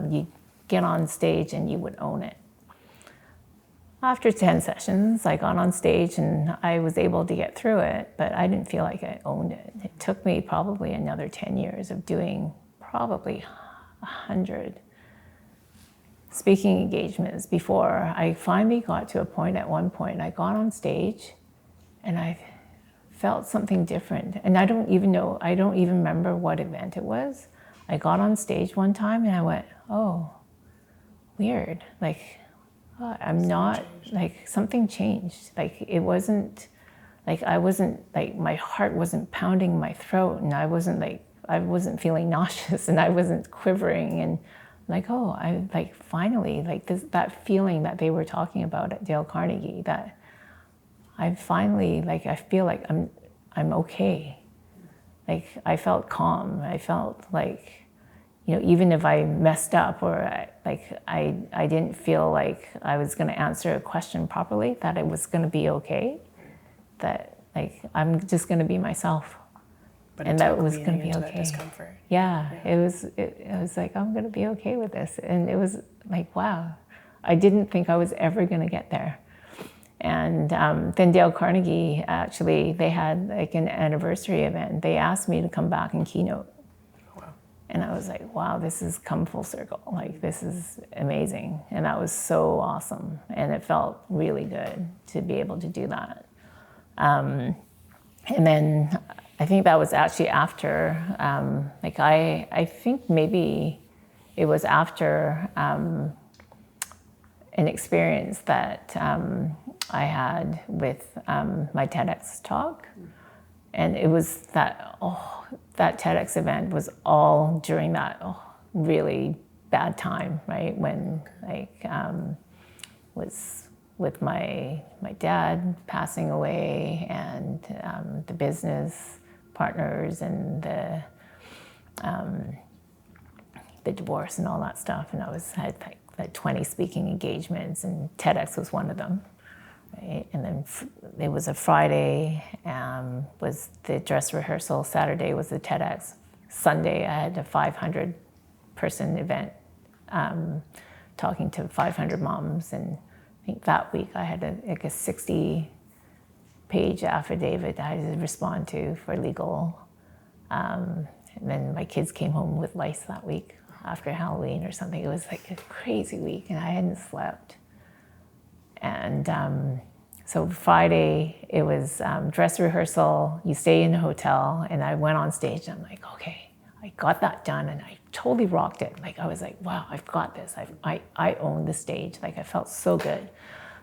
you'd get on stage and you would own it. After 10 sessions, I got on stage and I was able to get through it, but I didn't feel like I owned it. It took me probably another 10 years of doing probably 100 speaking engagements before I finally got to a point. At one point, I got on stage and I felt something different. And I don't even remember what event it was. I got on stage one time and I went, oh, weird. Like, I'm not, like, something changed. Like, it wasn't, like, my heart wasn't pounding in my throat, and I wasn't feeling nauseous, and I wasn't quivering, and like, oh, I, like, finally, like, that feeling that they were talking about at Dale Carnegie, that I finally, like, I feel like I'm okay. Like, I felt calm. I felt like, even if I messed up or I didn't feel like I was going to answer a question properly, that it was going to be okay. That, like, I'm just going to be myself. And that was going to be okay. Yeah, it was like, I'm going to be okay with this. And it was like, wow, I didn't think I was ever going to get there. And then Dale Carnegie, actually, they had like an anniversary event. They asked me to come back and keynote. Wow. And I was like, wow, this has come full circle. Like, this is amazing. And that was so awesome. And it felt really good to be able to do that. And then I think that was actually after, I think maybe it was after an experience that I had with my TEDx talk. And it was that TEDx event was all during that really bad time, right? When was with my dad passing away, and the business partners, and the divorce and all that stuff. And I had like 20 speaking engagements, and TEDx was one of them. Right? And then it was a Friday, was the dress rehearsal. Saturday was the TEDx. Sunday I had a 500-person event, talking to 500 moms. And I think that week I had a 60-page affidavit I had to respond to for legal. And then my kids came home with lice that week after Halloween or something. It was like a crazy week, and I hadn't slept. And so Friday, it was dress rehearsal. You stay in a hotel, and I went on stage, and I'm like, okay, I got that done, and I totally rocked it. Like, I was like, wow, I've got this. I own the stage. Like, I felt so good.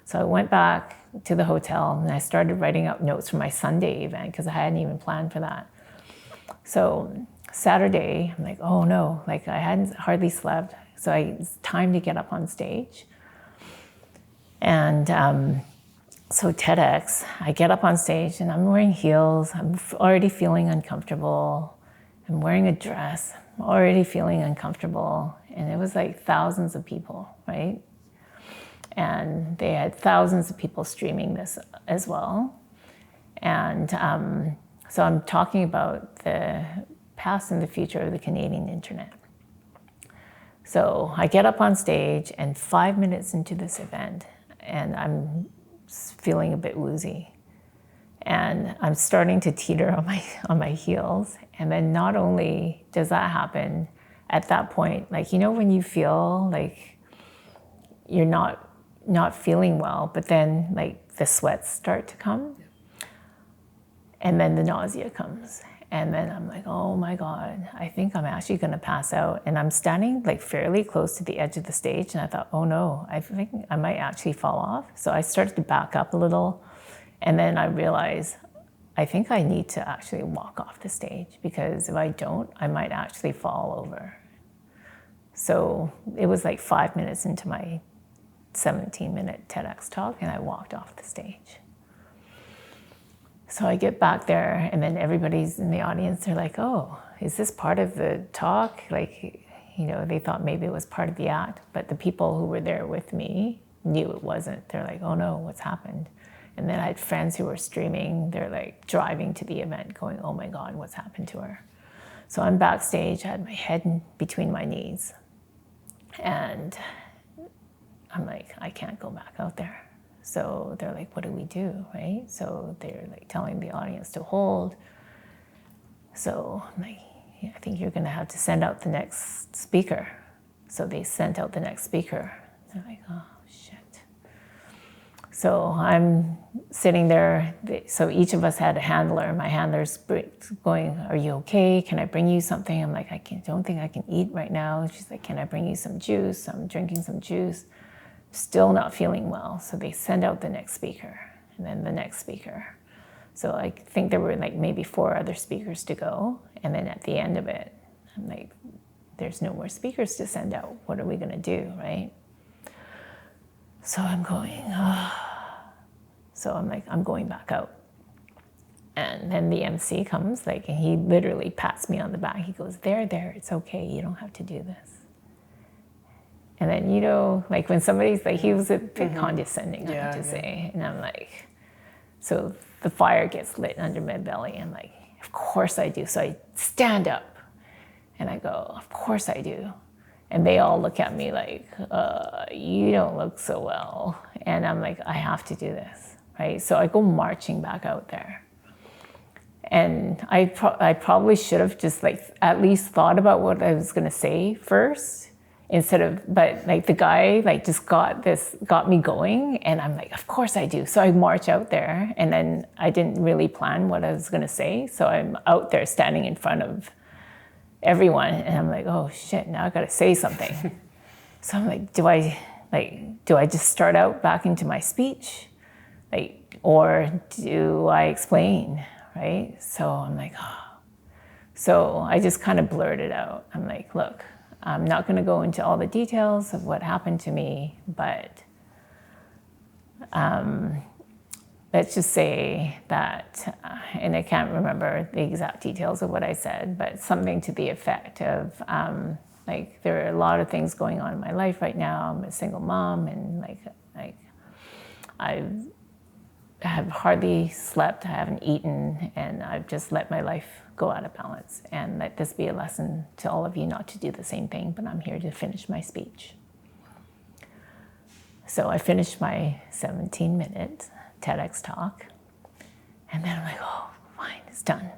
So I went back to the hotel, and I started writing up notes for my Sunday event, because I hadn't even planned for that. So Saturday, I'm like, oh no, like I hadn't hardly slept. So it's time to get up on stage. And so TEDx, I get up on stage, and I'm wearing heels. I'm already feeling uncomfortable. I'm wearing a dress, I'm already feeling uncomfortable. And it was like thousands of people, right? And they had thousands of people streaming this as well. And so I'm talking about the past and the future of the Canadian internet. So I get up on stage, and 5 minutes into this event, and I'm feeling a bit woozy. And I'm starting to teeter on my heels. And then not only does that happen, at that point, like, you know, when you feel like you're not feeling well, but then like the sweats start to come, and then the nausea comes. And then I'm like, oh my God, I think I'm actually gonna pass out. And I'm standing like fairly close to the edge of the stage, and I thought, oh no, I think I might actually fall off. So I started to back up a little, and then I realized, I think I need to actually walk off the stage, because if I don't, I might actually fall over. So it was like 5 minutes into my 17-minute TEDx talk, and I walked off the stage. So I get back there, and then everybody's in the audience. They're like, oh, is this part of the talk? Like, you know, they thought maybe it was part of the act, but the people who were there with me knew it wasn't. They're like, oh no, what's happened? And then I had friends who were streaming. They're like driving to the event going, oh my God, what's happened to her? So I'm backstage, I had my head between my knees. And I'm like, I can't go back out there. So they're like, what do we do, right? So they're like telling the audience to hold. So I'm like, yeah, I think you're gonna have to send out the next speaker. So they sent out the next speaker. They're like, oh shit. So I'm sitting there. So each of us had a handler. My handler's going, are you okay? Can I bring you something? I'm like, don't think I can eat right now. She's like, can I bring you some juice? I'm drinking some juice. Still not feeling well. So they send out the next speaker, and then the next speaker. So I think there were like maybe 4 other speakers to go. And then at the end of it, I'm like, there's no more speakers to send out. What are we gonna do, right? So I'm going, So I'm like, I'm going back out. And then the MC comes, and he literally pats me on the back. He goes, there, it's okay. You don't have to do this. And then, you know, like when somebody's like, he was a bit condescending, I have to say. And I'm like, so the fire gets lit under my belly. I'm like, of course I do. So I stand up and I go, of course I do. And they all look at me like, you don't look so well. And I'm like, I have to do this, right? So I go marching back out there. And I probably should have just like at least thought about what I was going to say first instead of, but like the guy like just got me going, and I'm like, of course I do. So I march out there, and then I didn't really plan what I was going to say. So I'm out there standing in front of everyone, and I'm like, oh shit, now I got to say something. So I'm like, do I just start out back into my speech? Like, or do I explain, right? So I'm like, oh. So I just kind of blurted out. I'm like, look, I'm not going to go into all the details of what happened to me, but let's just say that, and I can't remember the exact details of what I said, but something to the effect of, like, there are a lot of things going on in my life right now. I'm a single mom, and like I have hardly slept, I haven't eaten, and I've just let my life go out of balance. And let this be a lesson to all of you not to do the same thing, but I'm here to finish my speech. So I finished my 17-minute TEDx talk, and then I'm like, oh, fine, it's done.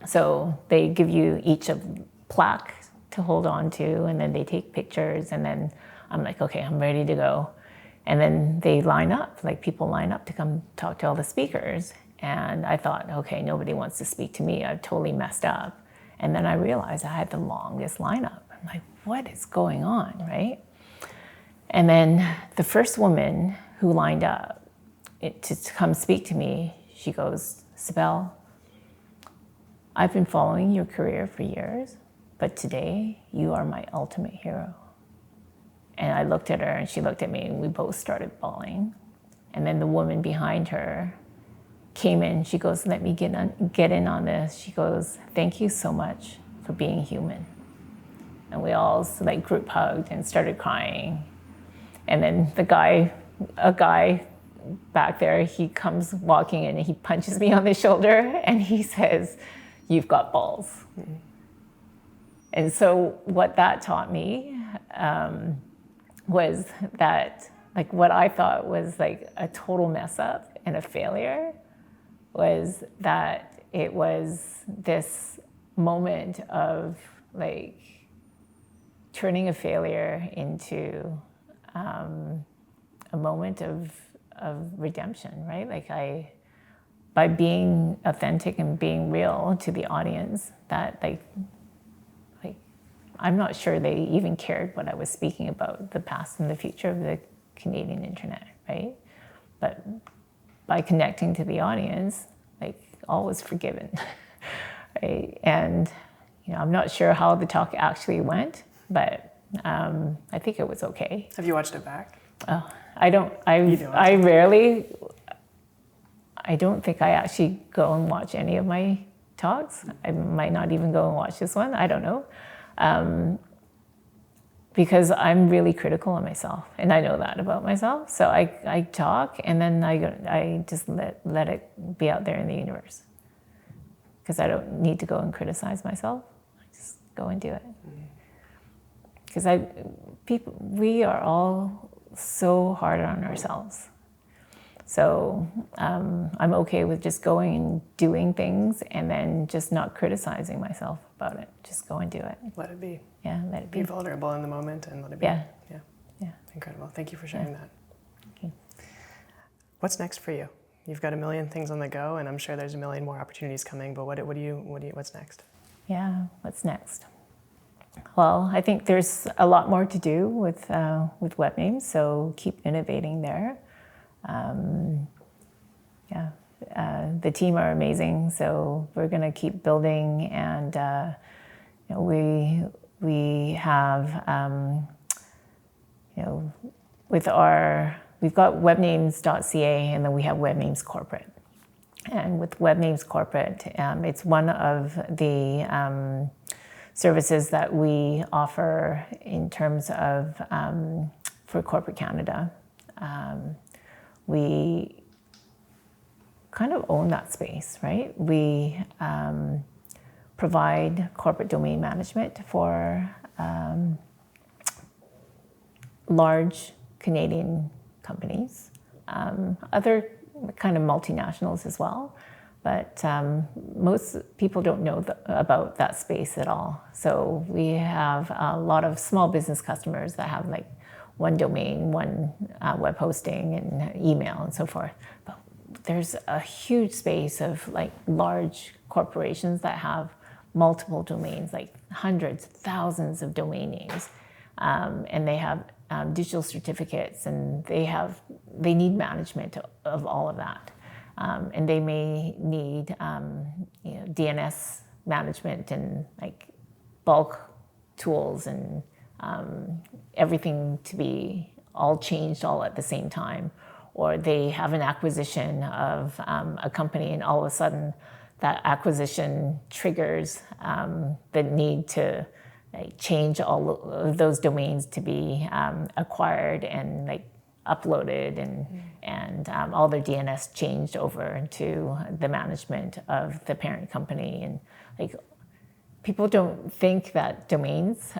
So they give you each a plaque to hold on to, and then they take pictures, and then I'm like, okay, I'm ready to go. And then they line up, like people line up to come talk to all the speakers. And I thought, okay, nobody wants to speak to me. I've totally messed up. And then I realized I had the longest lineup. I'm like, what is going on, right? And then the first woman who lined up to come speak to me, she goes, Cybele, I've been following your career for years, but today you are my ultimate hero. And I looked at her, and she looked at me, and we both started bawling. And then the woman behind her came in. She goes, let me get in on this. She goes, thank you so much for being human. And we all like group hugged and started crying. And then a guy back there, he comes walking in, and he punches me on the shoulder, and he says, you've got balls. Mm-hmm. And so what that taught me was that, like, what I thought was like a total mess up and a failure was that it was this moment of like turning a failure into a moment of redemption, right? Like by being authentic and being real to the audience, that like I'm not sure they even cared what I was speaking about, the past and the future of the Canadian internet, right? But by connecting to the audience, like all was forgiven, right? And I'm not sure how the talk actually went, but I think it was okay. Have you watched it back? Oh, I don't. I rarely. I don't think I actually go and watch any of my talks. I might not even go and watch this one. I don't know. Because I'm really critical of myself, and I know that about myself. So I talk, and then I just let it be out there in the universe, because I don't need to go and criticize myself. I just go and do it. Because we are all so hard on ourselves. So I'm okay with just going and doing things, and then just not criticizing myself about it. Just go and do it. Let it be. Yeah, let it be. Be vulnerable in the moment and let it be. Yeah. Yeah. Incredible. Thank you for sharing that. Okay. What's next for you? You've got a million things on the go, and I'm sure there's a million more opportunities coming. But what's next? Yeah. What's next? Well, I think there's a lot more to do with Webnames, so keep innovating there. The team are amazing, so we're going to keep building, and we have we've got Webnames.ca, and then we have Webnames Corporate. And with Webnames Corporate, it's one of the services that we offer in terms of for corporate Canada. We kind of own that space, right? We provide corporate domain management for large Canadian companies, other kind of multinationals as well. But most people don't know about that space at all. So we have a lot of small business customers that have like one domain, one web hosting and email and so forth. But there's a huge space of like large corporations that have multiple domains, like hundreds, thousands of domain names. And they have digital certificates, and they need management of all of that. And they may need DNS management and like bulk tools and everything to be all changed all at the same time. Or they have an acquisition of a company, and all of a sudden that acquisition triggers the need to like change all of those domains to be acquired and like uploaded, and all their DNS changed over to the management of the parent company. And like people don't think that domains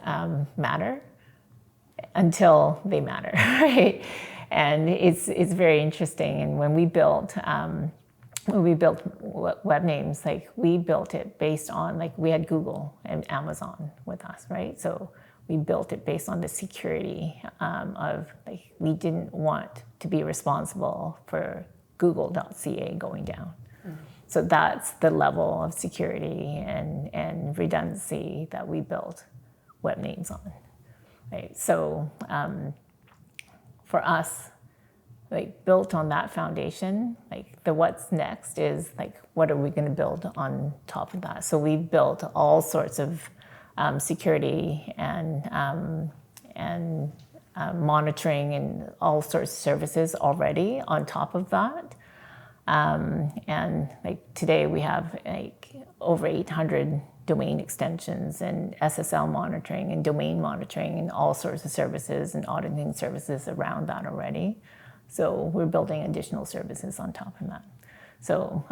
matter until they matter, right? And it's very interesting. And when we built Webnames, like we built it based on, like we had Google and Amazon with us, right? So we built it based on the security of like, we didn't want to be responsible for google.ca going down. So that's the level of security and redundancy that we built Webnames on, right? So for us, like built on that foundation, like the what's next is like, what are we going to build on top of that? So we built all sorts of security and monitoring and all sorts of services already on top of that. And like today we have like over 800 domain extensions and SSL monitoring and domain monitoring and all sorts of services and auditing services around that already. So we're building additional services on top of that. So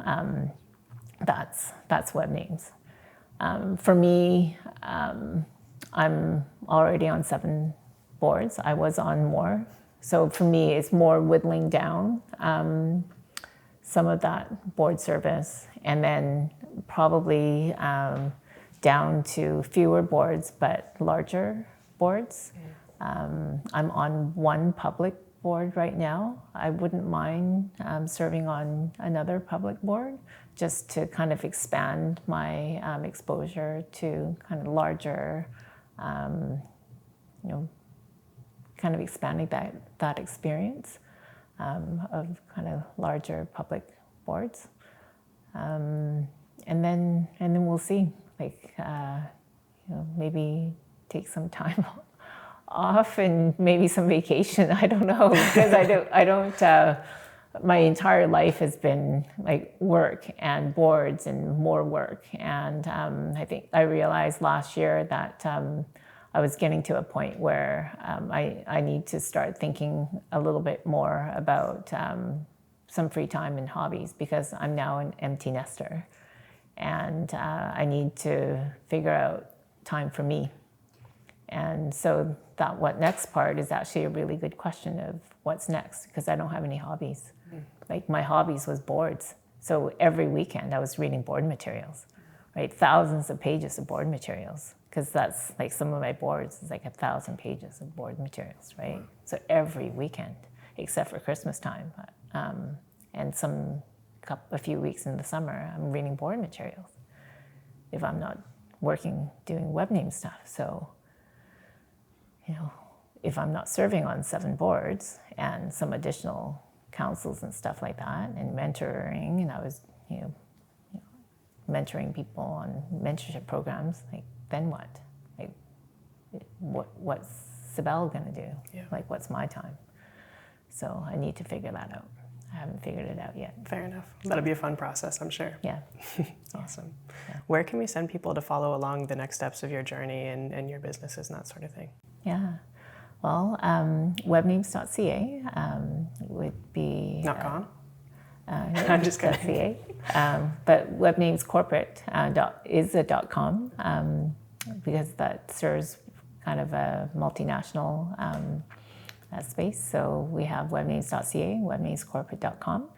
that's Webnames. For me, I'm already on 7 boards. I was on more. So for me, it's more whittling down some of that board service, and then probably down to fewer boards, but larger boards. I'm on 1 public board right now. I wouldn't mind serving on another public board just to kind of expand my exposure to kind of larger, kind of expanding that experience of kind of larger public boards. And then we'll see, like, maybe take some time off and maybe some vacation. I don't know, because I don't, my entire life has been like work and boards and more work. And I think I realized last year that I was getting to a point where I need to start thinking a little bit more about some free time and hobbies, because I'm now an empty nester. And I need to figure out time for me. And so that what next part is actually a really good question of what's next, because I don't have any hobbies. Like my hobbies was boards. So every weekend I was reading board materials, right? Thousands of pages of board materials, because that's like some of my boards is like 1,000 pages of board materials, right? So every weekend, except for Christmas time, and a few weeks in the summer, I'm reading board materials if I'm not working doing Webname stuff. So, if I'm not serving on 7 boards and some additional councils and stuff like that, and mentoring, and I was, mentoring people on mentorship programs, like, then what? Like, what's Cybele gonna do? Yeah. Like, what's my time? So I need to figure that out. I haven't figured it out yet. Fair enough. That'll be a fun process, I'm sure. Yeah. Awesome. Yeah. Where can we send people to follow along the next steps of your journey and your businesses and that sort of thing? Yeah. Well, Webnames.ca would be... .com? I'm just kidding. But Webnames Corporate is a .com, because that serves kind of a multinational space. So we have Webnames.ca, webnamescorporate.com.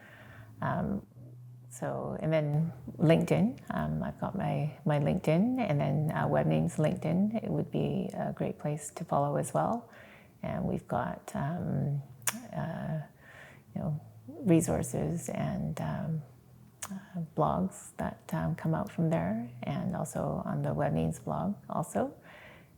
So, and then LinkedIn. I've got my LinkedIn, and then Webnames LinkedIn. It would be a great place to follow as well. And we've got resources and blogs that come out from there, and also on the Webnames blog also.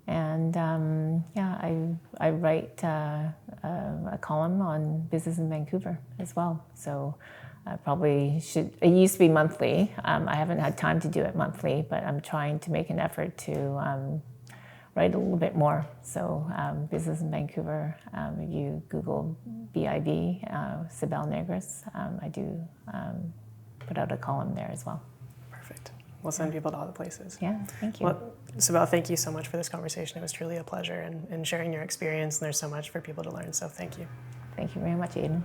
And I write a column on business in Vancouver as well. So I probably should. It used to be monthly. I haven't had time to do it monthly, but I'm trying to make an effort to write a little bit more. So business in Vancouver. If you Google BIV, Cybele Negris, I do put out a column there as well. Perfect. We'll send people to all the places. Yeah, thank you. Well, Cybele, thank you so much for this conversation. It was truly a pleasure and sharing your experience, and there's so much for people to learn, so thank you. Thank you very much, Aiden.